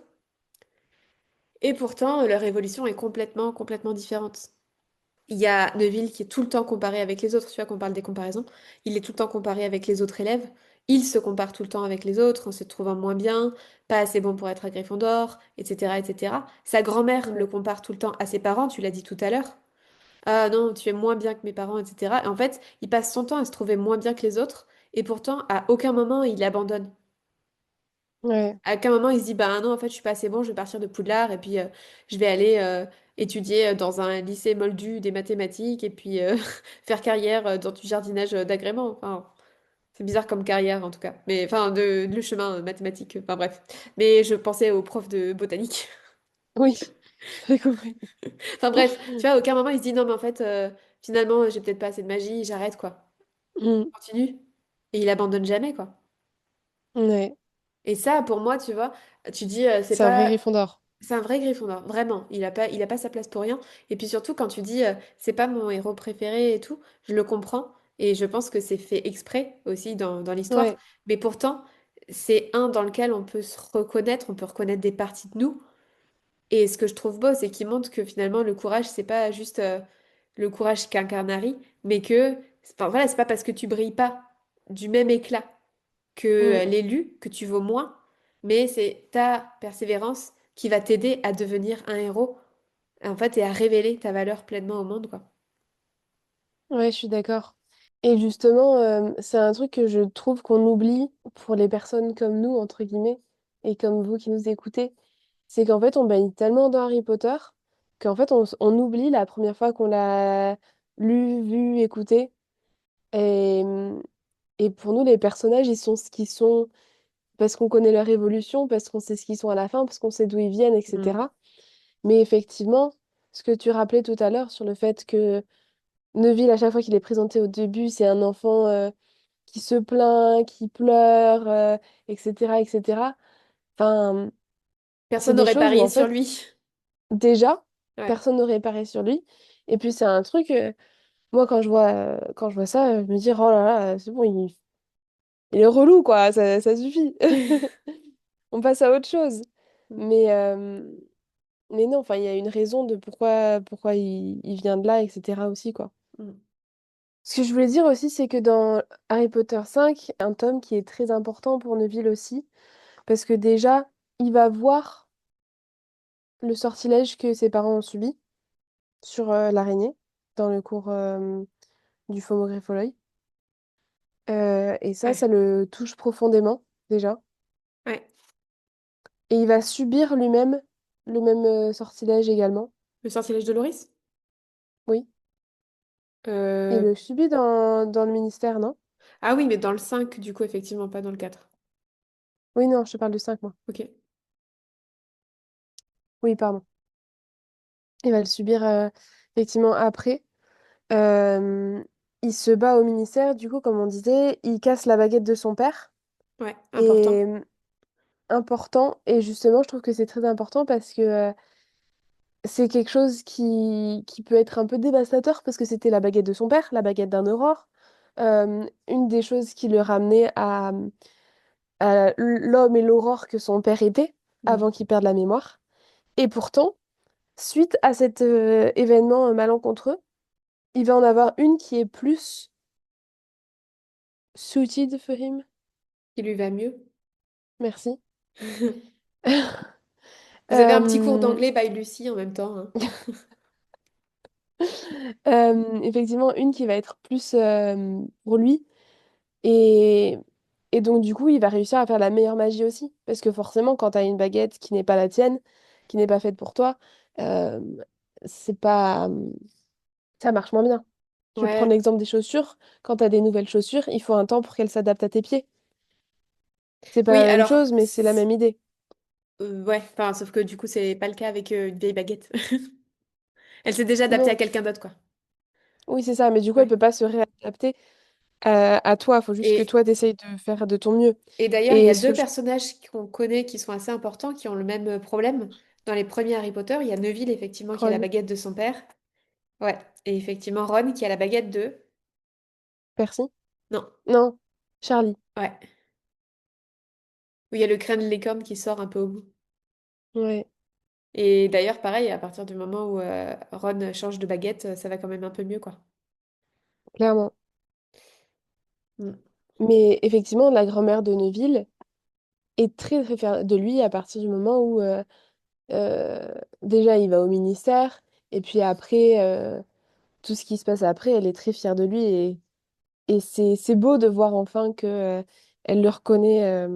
Et pourtant, leur évolution est complètement différente. Il y a Neville qui est tout le temps comparé avec les autres, tu vois qu'on parle des comparaisons. Il est tout le temps comparé avec les autres élèves. Il se compare tout le temps avec les autres en se trouvant moins bien, pas assez bon pour être à Gryffondor, etc., etc. Sa grand-mère le ouais, compare tout le temps à ses parents, tu l'as dit tout à l'heure. Ah non, tu es moins bien que mes parents, etc. Et en fait, il passe son temps à se trouver moins bien que les autres, et pourtant, à aucun moment, il abandonne. ouais, À aucun moment, il se dit, bah non, en fait, je suis pas assez bon, je vais partir de Poudlard, et puis je vais aller étudier dans un lycée moldu des mathématiques, et puis faire carrière dans du jardinage d'agrément. Enfin, c'est bizarre comme carrière, en tout cas. Mais enfin, le chemin mathématique, enfin bref. Mais je pensais aux profs de botanique. oui, j'ai compris. Enfin bref, tu vois, à aucun moment, il se dit, non, mais en fait, finalement, j'ai peut-être pas assez de magie, j'arrête, quoi. Mm. Continue. Et il abandonne jamais, quoi. Ouais, Et ça, pour moi, tu vois, tu dis, c'est c'est un vrai pas. Gryffondor. C'est un vrai Gryffondor, vraiment. Il a pas sa place pour rien. Et puis surtout, quand tu dis, c'est pas mon héros préféré et tout, je le comprends. Et je pense que c'est fait exprès aussi dans l'histoire. Ouais, Mais pourtant, c'est un dans lequel on peut se reconnaître, on peut reconnaître des parties de nous. Et ce que je trouve beau, c'est qu'il montre que finalement, le courage, c'est pas juste le courage qu'incarne Harry, mais que, enfin, voilà, c'est pas parce que tu brilles pas du même éclat que mm, l'élu, que tu vaux moins, mais c'est ta persévérance qui va t'aider à devenir un héros, en fait, et à révéler ta valeur pleinement au monde, quoi. ouais, je suis d'accord. Et justement, c'est un truc que je trouve qu'on oublie pour les personnes comme nous, entre guillemets, et comme vous qui nous écoutez, c'est qu'en fait, on baigne tellement dans Harry Potter qu'en fait, on oublie la première fois qu'on l'a lu, vu, écouté. Et, et pour nous, les personnages, ils sont ce qu'ils sont parce qu'on connaît leur évolution, parce qu'on sait ce qu'ils sont à la fin, parce qu'on sait d'où ils viennent, Mm. etc. Mais effectivement, ce que tu rappelais tout à l'heure sur le fait que Neville, à chaque fois qu'il est présenté au début, c'est un enfant qui se plaint, qui pleure, etc., etc. Enfin, c'est Personne des n'aurait choses où parié en sur fait, lui. déjà, Ouais. personne n'aurait paré sur lui. Et puis c'est un truc, moi quand je vois ça, je me dis, oh là là, c'est bon, il est relou, quoi, ça suffit. On passe à autre chose. Mm. Mais, mais non, enfin, il y a une raison de pourquoi il vient de là, etc. aussi, quoi. Mm. Ce que je voulais dire aussi, c'est que dans Harry Potter 5, un tome qui est très important pour Neville aussi, parce que déjà, il va voir le sortilège que ses parents ont subi sur l'araignée dans le cours du Fomogriffoloy. Et ça Ouais. le touche profondément, déjà. Ouais. Et il va subir lui-même le même sortilège également. Le sortilège de Loris? Oui. Il Euh, le subit dans le ministère, non? Ah oui, mais dans le 5 du coup, effectivement, pas dans le 4. Oui, non, je te parle du 5 moi. Ok. Oui, pardon. Il va le subir effectivement après. Euh, il se bat au ministère, du coup, comme on disait, il casse la baguette de son père. Ouais, Et important. important, et justement, je trouve que c'est très important parce que c'est quelque chose qui peut être un peu dévastateur parce que c'était la baguette de son père, la baguette d'un Aurore. Une des choses qui le ramenait à l'homme et l'aurore que son père était Mm. avant qu'il perde la mémoire. Et pourtant, suite à cet événement malencontreux, il va en avoir une qui est plus suited for him. Il lui va mieux. Merci. Vous avez un petit cours Euh, d'anglais by Lucie en même temps, hein. effectivement, une qui va être plus pour lui. Et, et donc, du coup, il va réussir à faire la meilleure magie aussi. Parce que forcément, quand tu as une baguette qui n'est pas la tienne, qui n'est pas faite pour toi, euh, c'est pas... ça marche moins bien. Je vais prendre Ouais. l'exemple des chaussures. Quand tu as des nouvelles chaussures, il faut un temps pour qu'elles s'adaptent à tes pieds. C'est pas Oui, la même alors, chose, mais c'est la même idée. ouais, enfin, sauf que du coup, c'est pas le cas avec une vieille baguette. Elle s'est déjà adaptée à Non, quelqu'un d'autre, quoi. oui, c'est ça. Mais du coup, elle Ouais. peut pas se réadapter à toi. Il faut juste que Et, toi, t'essayes de faire de ton mieux. et d'ailleurs, il y Et a ce que deux je... personnages qu'on connaît qui sont assez importants, qui ont le même problème. Dans les premiers Harry Potter, il y a Neville, effectivement, qui a la Ron, baguette de son père. Ouais. Et effectivement, Ron, qui a la baguette de... Percy? Non. Non, Charlie. Ouais. Où il y a le crâne de licorne qui sort un peu au bout. Ouais, Et d'ailleurs, pareil, à partir du moment où Ron change de baguette, ça va quand même un peu mieux, quoi. clairement. Mm. Mais effectivement, la grand-mère de Neville est très très fière de lui à partir du moment où euh, déjà il va au ministère et puis après tout ce qui se passe après, elle est très fière de lui et c'est beau de voir enfin que elle le reconnaît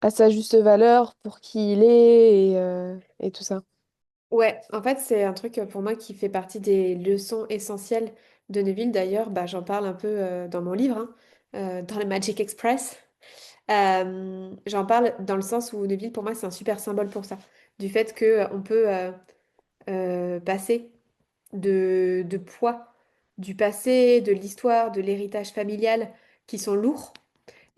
à sa juste valeur pour qui il est et tout ça. Ouais, en fait, c'est un truc pour moi qui fait partie des leçons essentielles de Neville. D'ailleurs, bah, j'en parle un peu dans mon livre, hein, dans le Magic Express. J'en parle dans le sens où Neville, pour moi, c'est un super symbole pour ça. Du fait que on peut passer de poids du passé, de l'histoire, de l'héritage familial qui sont lourds.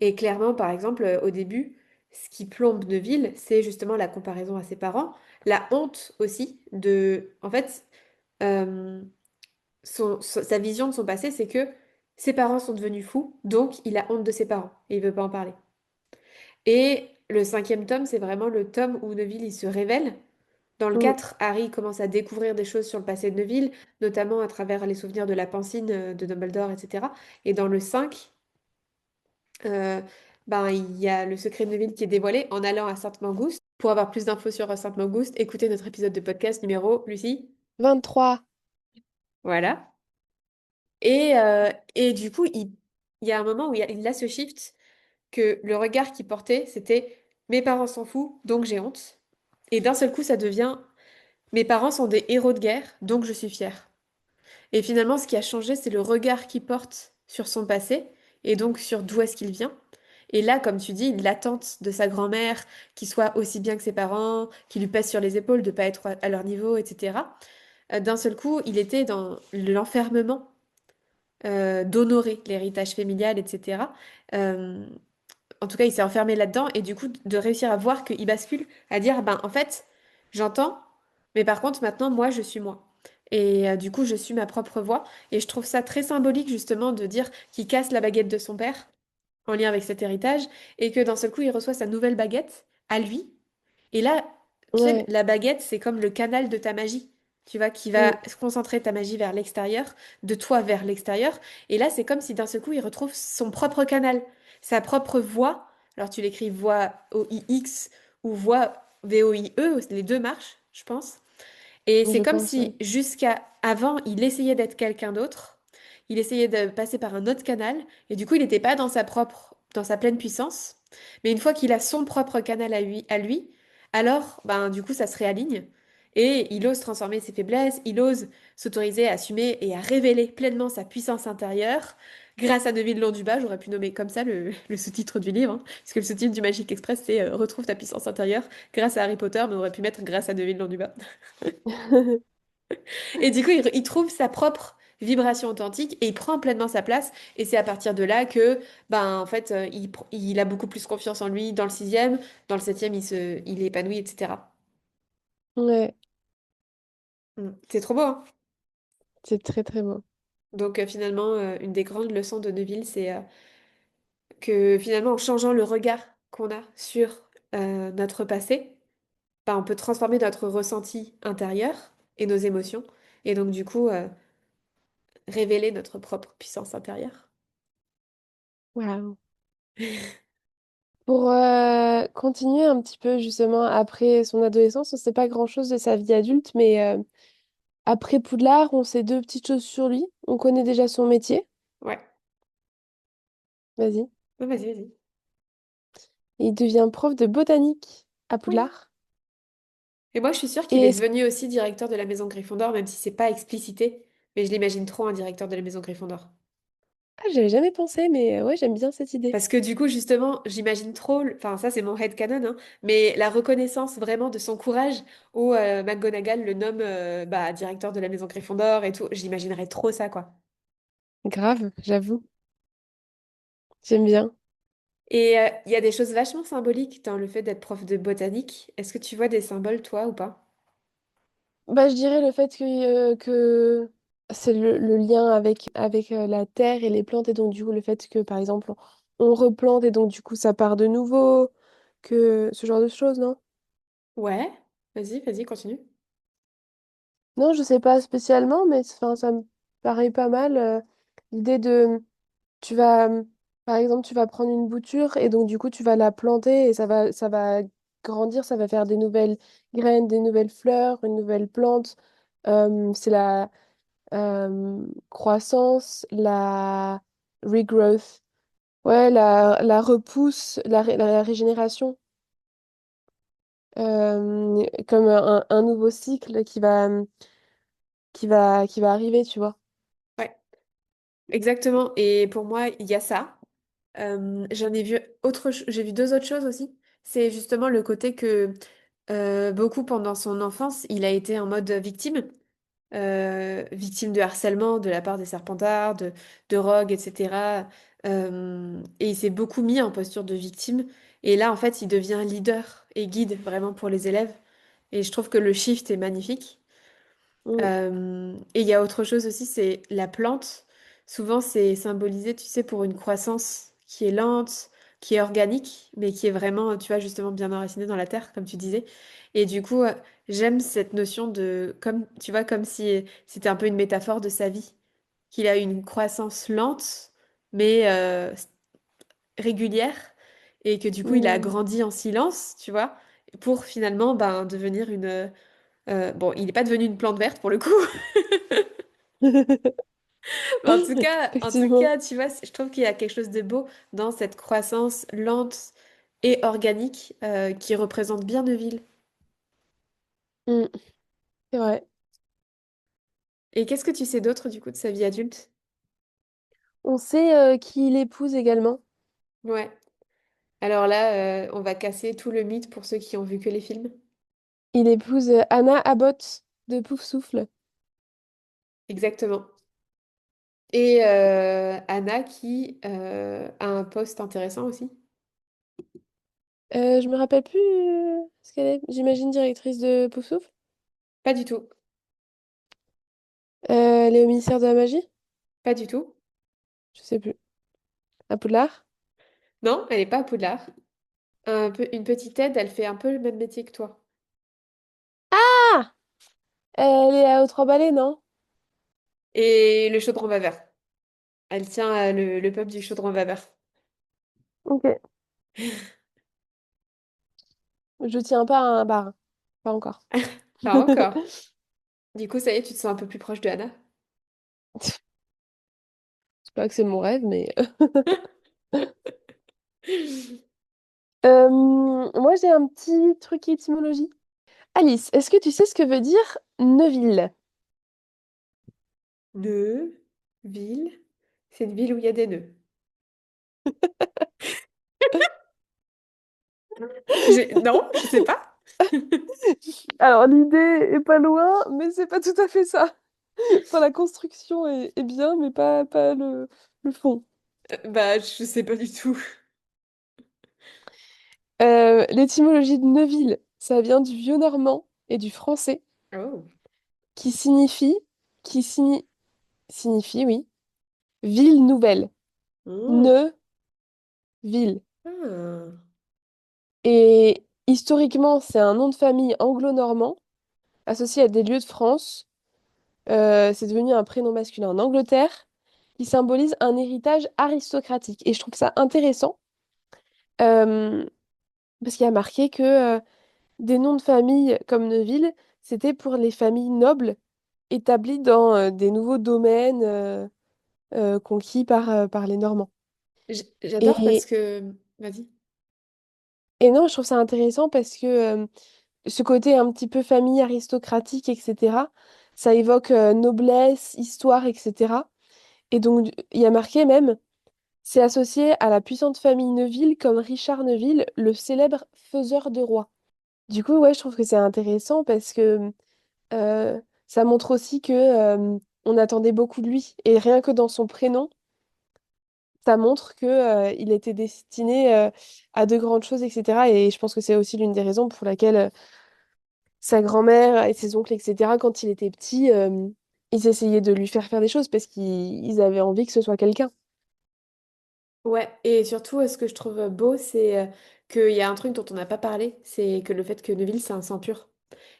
Et clairement, par exemple, au début, ce qui plombe Neville, c'est justement la comparaison à ses parents, la honte aussi de... En fait, euh, sa vision de son passé, c'est que ses parents sont devenus fous, donc il a honte de ses parents et il veut pas en parler. Et le cinquième tome, c'est vraiment le tome où Neville il se révèle. Dans le Mm. 4, Harry commence à découvrir des choses sur le passé de Neville, notamment à travers les souvenirs de la Pancine de Dumbledore, etc. Et dans le 5, euh, ben, il y a le secret de Neville qui est dévoilé en allant à Sainte-Mangouste. Pour avoir plus d'infos sur Sainte-Mangouste, écoutez notre épisode de podcast numéro, Lucie. 23. Voilà. Et du coup, il y a un moment où il a ce shift que le regard qu'il portait, c'était mes parents s'en foutent, donc j'ai honte. Et d'un seul coup, ça devient mes parents sont des héros de guerre, donc je suis fière. Et finalement, ce qui a changé, c'est le regard qu'il porte sur son passé et donc sur d'où est-ce qu'il vient. Et là, comme tu dis, l'attente de sa grand-mère, qu'il soit aussi bien que ses parents, qui lui pèse sur les épaules, de ne pas être à leur niveau, etc. D'un seul coup, il était dans l'enfermement d'honorer l'héritage familial, etc. Euh, En tout cas, il s'est enfermé là-dedans et du coup, de réussir à voir qu'il bascule, à dire, ben en fait, j'entends, mais par contre, maintenant, moi, je suis moi. Et du coup, je suis ma propre voix. Et je trouve ça très symbolique, justement, de dire qu'il casse la baguette de son père en lien avec cet héritage et que d'un seul coup, il reçoit sa nouvelle baguette à lui. Et là, tu sais, Ouais. la baguette, c'est comme le canal de ta magie, tu vois, qui Mm. va concentrer ta magie vers l'extérieur, de toi vers l'extérieur. Et là, c'est comme si d'un seul coup, il retrouve son propre canal, sa propre voix. Alors, tu l'écris voix O-I-X ou voix V-O-I-E, les deux marchent, je pense. Et c'est Je comme pense, si ouais. jusqu'à avant, il essayait d'être quelqu'un d'autre. Il essayait de passer par un autre canal. Et du coup, il n'était pas dans sa pleine puissance. Mais une fois qu'il a son propre canal à lui, alors, ben, du coup, ça se réaligne. Et il ose transformer ses faiblesses, il ose s'autoriser à assumer et à révéler pleinement sa puissance intérieure. Grâce à Neville Londubat, j'aurais pu nommer comme ça le sous-titre du livre, hein, parce que le sous-titre du Magic Express, c'est Retrouve ta puissance intérieure grâce à Harry Potter, mais on aurait pu mettre grâce à Neville Londubat. Et du coup, il trouve sa propre vibration authentique et il prend pleinement sa place. Et c'est à partir de là que, ben, en fait, il a beaucoup plus confiance en lui dans le sixième, dans le septième, il est épanoui, etc. Ouais, C'est trop beau, hein. c'est très très beau. Donc finalement, une des grandes leçons de Neville, c'est que finalement, en changeant le regard qu'on a sur notre passé, ben, on peut transformer notre ressenti intérieur et nos émotions. Et donc, du coup, révéler notre propre puissance intérieure. Waouh. Pour continuer un petit peu justement après son adolescence, on sait pas grand-chose de sa vie adulte, mais après Poudlard, on sait deux petites choses sur lui. On connaît déjà son métier. Ouais. Vas-y. Ouais, vas-y, vas-y. Il devient prof de botanique à Oui. Poudlard. Et moi, je suis sûre qu'il Et est est-ce- devenu aussi directeur de la maison Gryffondor, même si c'est pas explicité. Mais je l'imagine trop un directeur de la maison Gryffondor. Ah, j'avais jamais pensé, mais ouais, j'aime bien cette idée. Parce que du coup, justement, j'imagine trop, enfin ça c'est mon headcanon, hein, mais la reconnaissance vraiment de son courage où McGonagall le nomme bah, directeur de la maison Gryffondor et tout, j'imaginerais trop ça, quoi. Grave, j'avoue. J'aime bien. Et il y a des choses vachement symboliques dans le fait d'être prof de botanique. Est-ce que tu vois des symboles, toi, ou pas? Bah, je dirais le fait que c'est le lien avec la terre et les plantes, et donc du coup le fait que par exemple on replante et donc du coup ça part de nouveau, que ce genre de choses, non? Ouais, vas-y, vas-y, continue. Non, je sais pas spécialement, mais enfin, ça me paraît pas mal. L'idée de, tu vas, par exemple, tu vas prendre une bouture et donc du coup tu vas la planter et ça va grandir, ça va faire des nouvelles graines, des nouvelles fleurs, une nouvelle plante. C'est la croissance, la regrowth, ouais, la repousse, la régénération, comme un nouveau cycle qui va arriver, tu vois. Ouais, exactement. Et pour moi, il y a ça. J'en ai vu j'ai vu deux autres choses aussi. C'est justement le côté que beaucoup pendant son enfance, il a été en mode victime. victime de harcèlement de la part des Serpentards, de Rogue, etc. Et il s'est beaucoup mis en posture de victime. Et là, en fait, il devient leader et guide vraiment pour les élèves. Et je trouve que le shift est magnifique. Mm, Et il y a autre chose aussi, c'est la plante. Souvent, c'est symbolisé, tu sais, pour une croissance qui est lente, qui est organique, mais qui est vraiment, tu vois, justement bien enracinée dans la terre, comme tu disais. Et du coup, j'aime cette notion de, comme, tu vois, comme si c'était un peu une métaphore de sa vie, qu'il a une croissance lente, mais régulière, et que du coup, il a mm. grandi en silence, tu vois, pour finalement, ben, devenir une... bon, il n'est pas devenu une plante verte pour le coup. Mais en tout Effectivement. cas, tu vois, je trouve qu'il y a quelque chose de beau dans cette croissance lente et organique qui représente bien Neuville. Mm, c'est vrai. Et qu'est-ce que tu sais d'autre du coup de sa vie adulte? On sait qui l'épouse également. Ouais. Alors là, on va casser tout le mythe pour ceux qui ont vu que les films. Il épouse Anna Abbott de Pouf Souffle. Exactement. Et Anna qui a un poste intéressant aussi. Je me rappelle plus ce qu'elle est. J'imagine directrice de Pouf Souffle. Pas du tout. Elle est au ministère de la Magie? Pas du tout. Je sais plus. À Poudlard? Non, elle n'est pas à Poudlard. Un peu, une petite aide, elle fait un peu le même métier que toi. Ah! Elle est aux Trois Ballets, non? Et le chaudron bavard. Elle tient le peuple du chaudron bavard. Ok. Je tiens pas à un bar. Pas encore. Pas encore. Du coup, ça y est, tu te sens un peu plus proche de Anna? C'est pas que c'est mon rêve, mais... moi, j'ai un petit truc étymologie. Alice, est-ce que tu sais ce que veut dire Neuville? Nœud, ville. C'est une ville où il y a des nœuds. Non, je sais pas. Alors, l'idée est pas loin, mais c'est pas tout à fait ça. Enfin, la construction est bien, mais pas le fond. Bah, je sais pas du tout. L'étymologie de Neuville, ça vient du vieux normand et du français, Oh. qui signifie, qui signi- signifie, oui, ville nouvelle. Oh. Neuville. Ah. Et historiquement, c'est un nom de famille anglo-normand associé à des lieux de France. C'est devenu un prénom masculin en Angleterre qui symbolise un héritage aristocratique. Et je trouve ça intéressant euh, parce qu'il y a marqué que des noms de famille comme Neuville, c'était pour les familles nobles établies dans des nouveaux domaines conquis par les Normands. J'adore parce Et, que... Vas-y. et non, je trouve ça intéressant parce que ce côté un petit peu famille aristocratique, etc., ça évoque noblesse, histoire, etc. Et donc, il y a marqué même, c'est associé à la puissante famille Neuville comme Richard Neuville, le célèbre faiseur de rois. Du coup, ouais, je trouve que c'est intéressant parce que ça montre aussi que on attendait beaucoup de lui. Et rien que dans son prénom, ça montre que il était destiné à de grandes choses, etc. Et je pense que c'est aussi l'une des raisons pour laquelle sa grand-mère et ses oncles, etc., quand il était petit, ils essayaient de lui faire des choses parce qu'ils avaient envie que ce soit quelqu'un. Ouais, et surtout, ce que je trouve beau, c'est qu'il y a un truc dont on n'a pas parlé, c'est que le fait que Neuville, c'est un sang pur.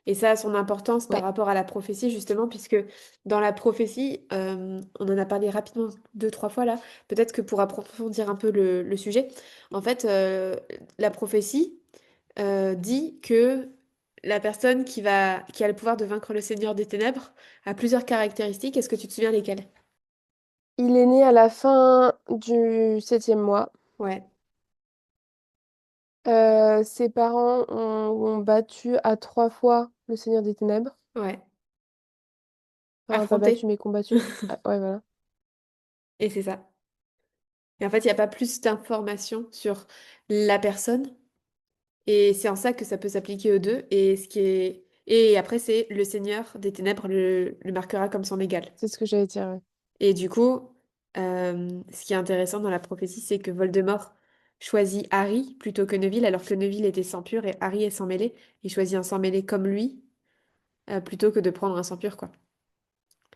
Et ça a son importance par Ouais. rapport à la prophétie, justement, puisque dans la prophétie, on en a parlé rapidement deux, trois fois là, peut-être que pour approfondir un peu le sujet, en fait, la prophétie dit que la personne qui a le pouvoir de vaincre le Seigneur des Ténèbres a plusieurs caractéristiques. Est-ce que tu te souviens lesquelles? Il est né à la fin du septième mois. Ouais, Ses parents ont battu à trois fois le Seigneur des Ténèbres. ouais, Enfin, pas battu, affronter. mais combattu. Ah, ouais, voilà. Et c'est ça. Et en fait, il n'y a pas plus d'informations sur la personne. Et c'est en ça que ça peut s'appliquer aux deux. Et ce qui est... Et après, c'est le Seigneur des Ténèbres le marquera comme son égal. C'est ce que j'allais dire, ouais. Et du coup, ce qui est intéressant dans la prophétie, c'est que Voldemort choisit Harry plutôt que Neville, alors que Neville était sang pur et Harry est sang mêlé. Il choisit un sang mêlé comme lui, plutôt que de prendre un sang pur, quoi.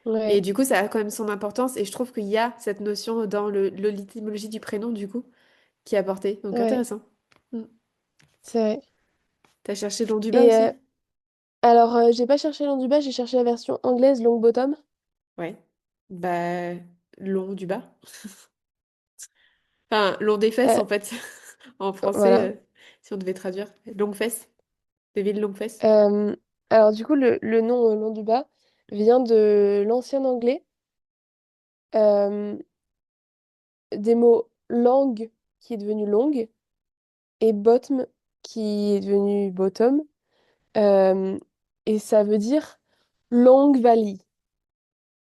Et Ouais, du coup, ça a quand même son importance, et je trouve qu'il y a cette notion dans l'étymologie du prénom, du coup, qui est apportée. Donc ouais, intéressant. Mm. c'est vrai. T'as cherché le nom du bas Et aussi? alors, j'ai pas cherché long du bas, j'ai cherché la version anglaise long bottom. Ouais. Bah, long du bas. Enfin, long des fesses, Euh, en fait. En français, voilà. si on devait traduire. Longue fesse. Deville longue fesse. Euh, alors, du coup, le nom long du bas vient de l'ancien anglais, euh, des mots langue qui est devenu longue et bottom qui est devenu bottom. euh, et ça veut dire Long Valley.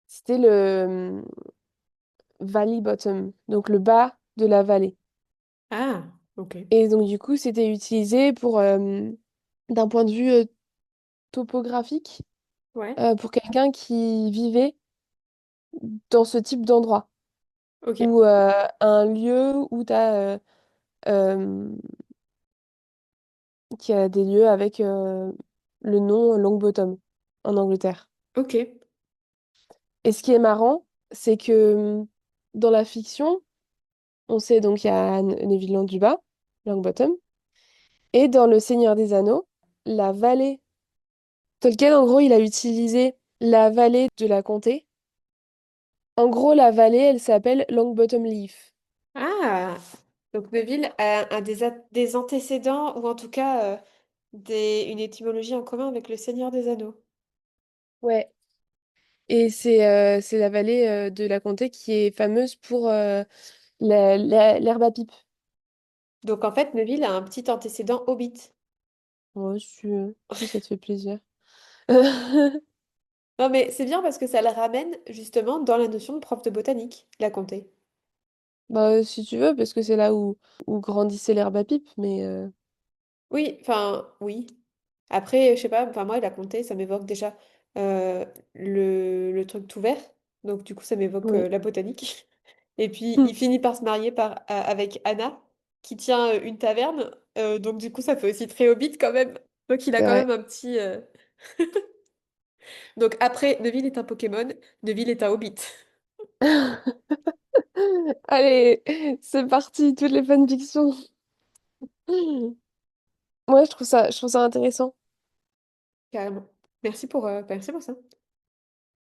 C'était le Valley Bottom, donc le bas de la vallée. Ah, ok. Et donc, du coup, c'était utilisé pour, d'un point de vue topographique, Ouais. pour quelqu'un qui vivait dans ce type d'endroit, Ok. ou un lieu où tu as, qui a des lieux avec le nom Longbottom en Angleterre. Ok. Et ce qui est marrant, c'est que dans la fiction, on sait donc il y a Neville Londuba, Longbottom, et dans Le Seigneur des Anneaux, la vallée. Tolkien, en gros, il a utilisé la vallée de la comté. En gros, la vallée, elle s'appelle Longbottom Leaf. Ah, donc Neville a des antécédents, ou en tout cas une étymologie en commun avec le Seigneur des Anneaux. Ouais. Et c'est la vallée de la comté qui est fameuse pour l'herbe à pipe. Donc en fait, Neville a un petit antécédent hobbit. Ouais, si ça te fait plaisir. Non mais c'est bien parce que ça le ramène justement dans la notion de prof de botanique, la comté. Bah, si tu veux, parce que c'est là où grandissait l'herbe à pipe, mais Oui, enfin oui. Après, je sais pas, enfin moi, la comté, ça m'évoque déjà le truc tout vert. Donc du coup, ça m'évoque oui. la botanique. Et puis, il finit par se marier avec Anna, qui tient une taverne. Donc du coup, ça fait aussi très hobbit quand même. Donc il a C'est quand vrai. même un petit... Donc après, Neville est un Pokémon, Neville est un hobbit. Allez, c'est parti, toutes les fanfictions. Ouais, je trouve ça intéressant. Carrément. Merci pour ça.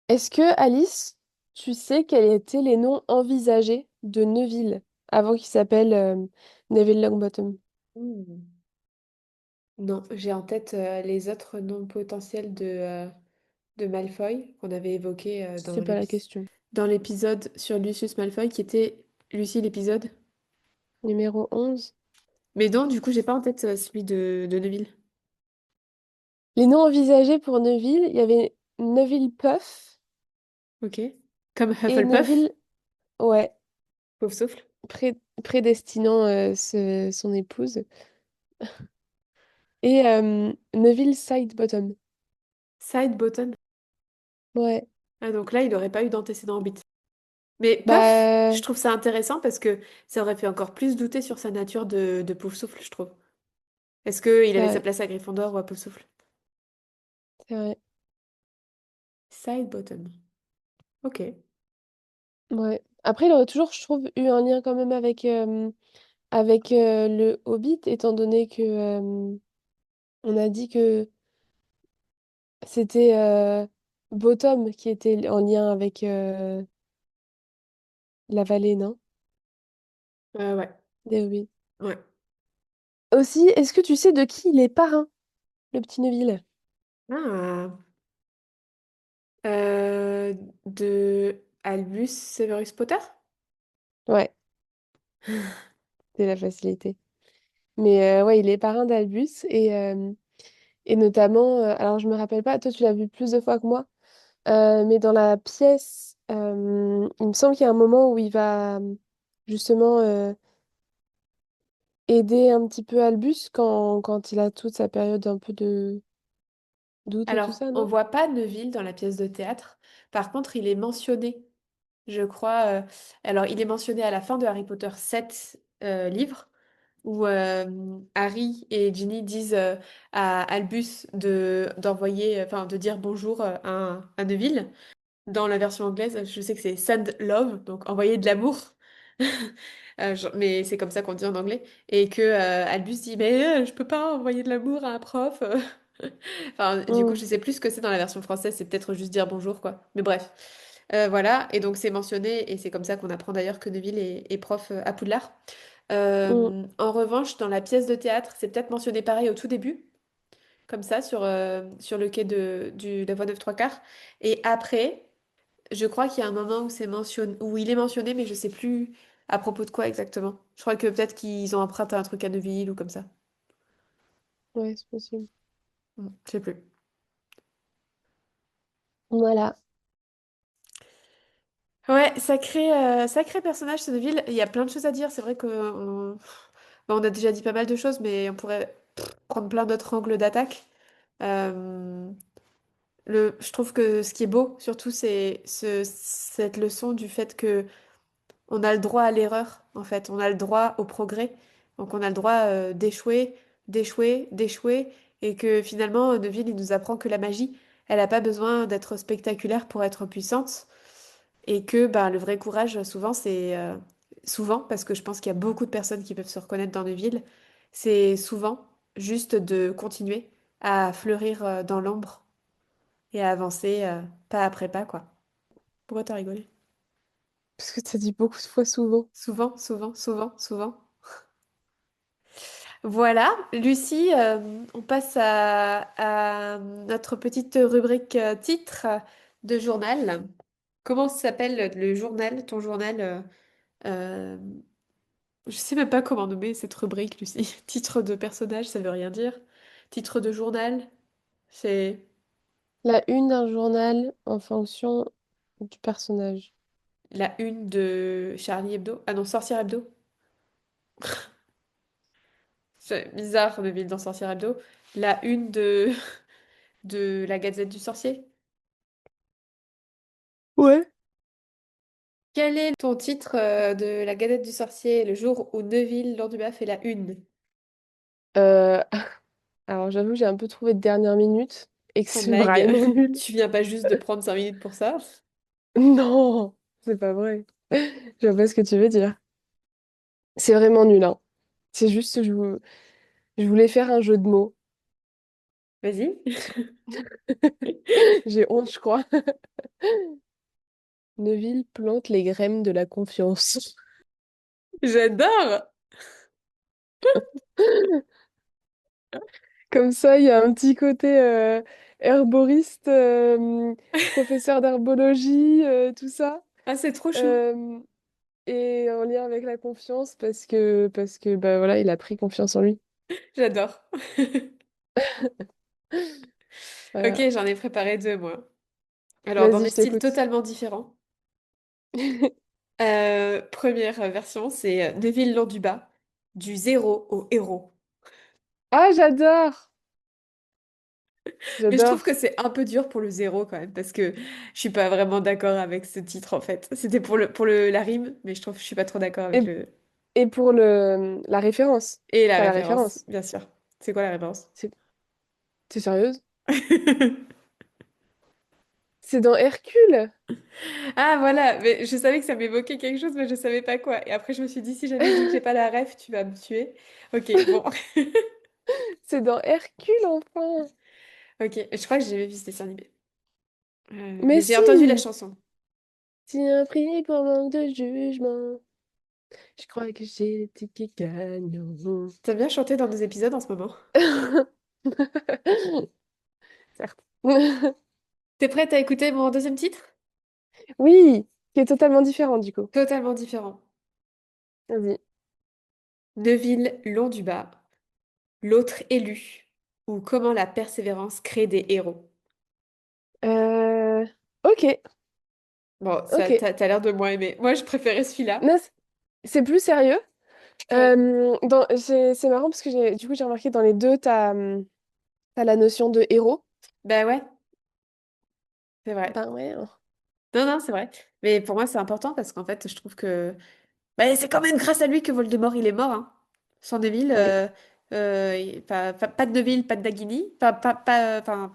Est-ce que, Alice, tu sais quels étaient les noms envisagés de Neville avant qu'il s'appelle Neville Longbottom? Hmm. Non, j'ai en tête les autres noms potentiels de Malfoy qu'on avait évoqués C'est pas la question. dans l'épisode sur Lucius Malfoy qui était Lucie l'épisode. Numéro 11. Mais non, du coup, j'ai pas en tête celui de Neville. Les noms envisagés pour Neville, il y avait Neville Puff Ok. Comme et Hufflepuff, Neville, ouais, pauvre souffle. prédestinant son épouse. Et Neville Sidebottom. Sidebottom. Ouais. Ah, donc là, il n'aurait pas eu d'antécédent Hobbit. Mais Puff, je Bah, trouve ça intéressant parce que ça aurait fait encore plus douter sur sa nature de pauvre souffle, je trouve. Est-ce qu'il c'est avait sa vrai, place à Gryffondor ou à pauvre souffle? c'est vrai. Sidebottom. Ok. Ouais. Après, il aurait toujours, je trouve, eu un lien quand même avec le Hobbit, étant donné que on a dit que c'était Bottom qui était en lien avec la vallée, non? Ouais. Des Hobbits. Ouais. Aussi, est-ce que tu sais de qui il est parrain, le petit Neville? Ah. Euh, de Albus Severus Potter? Ouais, c'est la facilité. Mais ouais, il est parrain d'Albus et notamment, alors je me rappelle pas, toi tu l'as vu plus de fois que moi, mais dans la pièce, il me semble qu'il y a un moment où il va justement aider un petit peu Albus quand il a toute sa période un peu de doute et tout Alors, ça, on non? voit pas Neville dans la pièce de théâtre. Par contre, il est mentionné, je crois. Alors, il est mentionné à la fin de Harry Potter 7 livres, où Harry et Ginny disent à Albus d'envoyer, enfin, de dire bonjour à Neville. Dans la version anglaise, je sais que c'est send love, donc envoyer de l'amour. Mais c'est comme ça qu'on dit en anglais. Et que Albus dit, mais je peux pas envoyer de l'amour à un prof. Enfin, du coup, Mm, je sais plus ce que c'est dans la version française, c'est peut-être juste dire bonjour, quoi. Mais bref. Voilà, et donc c'est mentionné, et c'est comme ça qu'on apprend d'ailleurs que Neville est prof à Poudlard. mm, En revanche, dans la pièce de théâtre, c'est peut-être mentionné pareil au tout début, comme ça, sur le quai de la voie 9 trois quarts. Et après, je crois qu'il y a un moment où c'est mentionné, où il est mentionné, mais je sais plus à propos de quoi exactement. Je crois que peut-être qu'ils ont emprunté un truc à Neuville ou comme ça. ouais, c'est possible. Je sais plus. Voilà. Ouais, sacré personnage, ce Neville. Il y a plein de choses à dire. C'est vrai on a déjà dit pas mal de choses, mais on pourrait prendre plein d'autres angles d'attaque. Euh, je trouve que ce qui est beau, surtout, c'est cette leçon du fait que on a le droit à l'erreur, en fait. On a le droit au progrès. Donc on a le droit d'échouer, d'échouer, d'échouer. Et que finalement, Neville, il nous apprend que la magie, elle n'a pas besoin d'être spectaculaire pour être puissante. Et que bah, le vrai courage, souvent, souvent, parce que je pense qu'il y a beaucoup de personnes qui peuvent se reconnaître dans Neville, c'est souvent juste de continuer à fleurir dans l'ombre et à avancer pas après pas, quoi. Pourquoi t'as rigolé? Parce que t'as dit beaucoup de fois souvent. Souvent, souvent, souvent, souvent. Voilà, Lucie, on passe à notre petite rubrique titre de journal. Comment s'appelle le journal, ton journal euh, je sais même pas comment nommer cette rubrique, Lucie. Titre de personnage, ça veut rien dire. Titre de journal, c'est La une d'un journal en fonction du personnage. la une de Charlie Hebdo. Ah non, Sorcière Hebdo. C'est bizarre de ville dans Sorcière Hebdo. La une de la Gazette du Sorcier. Ouais. Quel est ton titre de la Gazette du Sorcier le jour où Neville Londubat fait la une? Euh, Alors j'avoue, j'ai un peu trouvé de dernière minute et que Sans c'est blague, vraiment nul. tu viens pas juste de prendre 5 minutes pour ça. Non, c'est pas vrai. Je vois pas ce que tu veux dire. C'est vraiment nul, hein. C'est juste, je voulais faire un jeu de mots. Vas-y. J'ai honte, je crois. Neville plante les graines de la confiance. J'adore! Comme ça, il y a un petit côté herboriste, professeur d'herbologie, tout ça. Ah, c'est trop chou. Euh, et en lien avec la confiance parce que bah voilà, il a pris confiance en lui. J'adore. Ok, Voilà. j'en ai préparé deux, moi. Alors, dans Vas-y, des je styles t'écoute. totalement différents. Première version, c'est Neville Londubat, du zéro au héros. Ah, j'adore! Mais je trouve que J'adore. c'est un peu dur pour le zéro quand même, parce que je suis pas vraiment d'accord avec ce titre en fait. C'était la rime, mais je trouve que je suis pas trop d'accord avec Et, le... et pour la référence. Et la T'as la référence, référence. bien sûr. C'est quoi la référence? C'est, t'es sérieuse? C'est dans Hercule? Ah voilà, mais je savais que ça m'évoquait quelque chose, mais je savais pas quoi. Et après je me suis dit, si jamais je dis que j'ai pas la ref, tu vas me tuer. Ok, bon. C'est dans Hercule, enfin! Ok, je crois que j'ai jamais vu ce dessin animé. Mais Mais j'ai entendu la si! chanson. Si un prix pour manque de jugement, je crois que j'ai le ticket gagnant. T'aimes bien chanter dans nos épisodes en ce moment? Certes. T'es prête à écouter mon deuxième titre? Oui, qui est totalement différent du coup. Totalement différent. Vas-y. Neville Londubat, l'autre élu, ou comment la persévérance crée des héros. Euh, Ok, Bon, ça, ok. t'as l'air de moins aimer. Moi, je préférais celui-là. Non, c'est plus sérieux. Ouais. C'est marrant parce que du coup, j'ai remarqué dans les deux, t'as la notion de héros. Bah ouais, c'est vrai. Ben ouais, hein. Non, non, c'est vrai. Mais pour moi, c'est important parce qu'en fait, je trouve que bah, c'est quand même grâce à lui que Voldemort, il est mort. Hein. Sans Neville, Oui. pas de Neville, pas de Nagini. Enfin,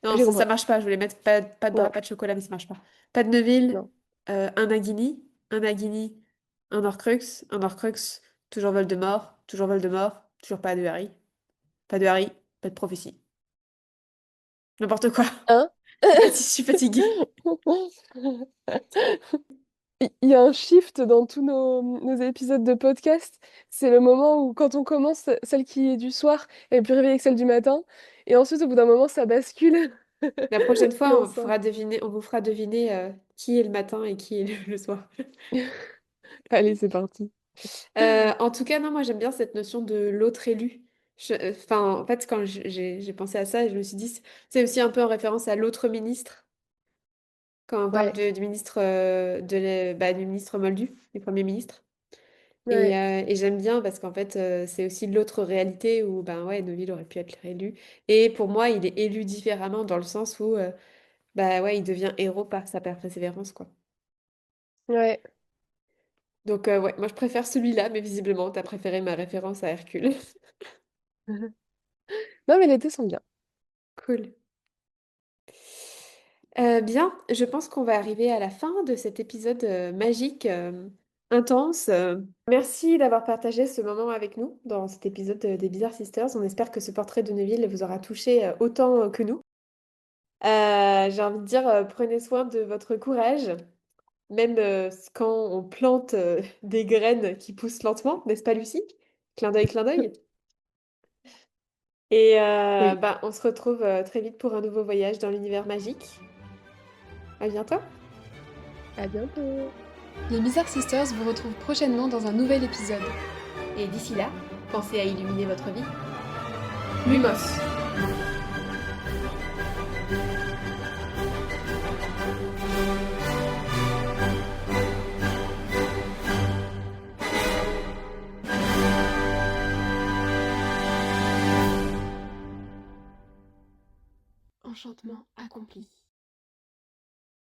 non, J'ai ça compris. marche pas. Je voulais mettre pas de bras, Non, pas de chocolat, mais ça marche pas. Pas de Neville, non. un Nagini, un Horcrux, toujours Voldemort, toujours pas de Harry. Pas de Harry, pas de prophétie. N'importe quoi. Hein? Je suis fatiguée. Il y a un shift dans tous nos épisodes de podcast. C'est le moment où, quand on commence, celle qui est du soir est plus réveillée que celle du matin. Et ensuite, au bout d'un moment, ça bascule. La prochaine Et fois, on sort. on vous fera deviner qui est le matin et qui est le soir. Allez, c'est parti. En tout cas, non, moi j'aime bien cette notion de l'autre élu. Enfin, en fait, quand j'ai pensé à ça, je me suis dit, c'est aussi un peu en référence à l'autre ministre, quand on parle Ouais, du ministre, du ministre Moldu, du premier ministre. ouais, Et j'aime bien parce qu'en fait, c'est aussi l'autre réalité où, ben ouais, Neville aurait pu être réélu. Et pour moi, il est élu différemment dans le sens où, bah ouais, il devient héros par sa persévérance, quoi. ouais. Donc, ouais, moi je préfère celui-là, mais visiblement, t'as préféré ma référence à Hercule. Non, mais les deux sont bien. Cool. Bien, je pense qu'on va arriver à la fin de cet épisode magique, intense. Merci d'avoir partagé ce moment avec nous dans cet épisode des Bizarre Sisters. On espère que ce portrait de Neville vous aura touché autant que nous. J'ai envie de dire, prenez soin de votre courage, même quand on plante des graines qui poussent lentement, n'est-ce pas, Lucie? Clin d'œil, clin d'œil. Et Oui, bah, on se retrouve très vite pour un nouveau voyage dans l'univers magique. À bientôt! à bientôt. Les Bizarre Sisters vous retrouvent prochainement dans un nouvel épisode. Et d'ici là, pensez à illuminer votre vie. Lumos.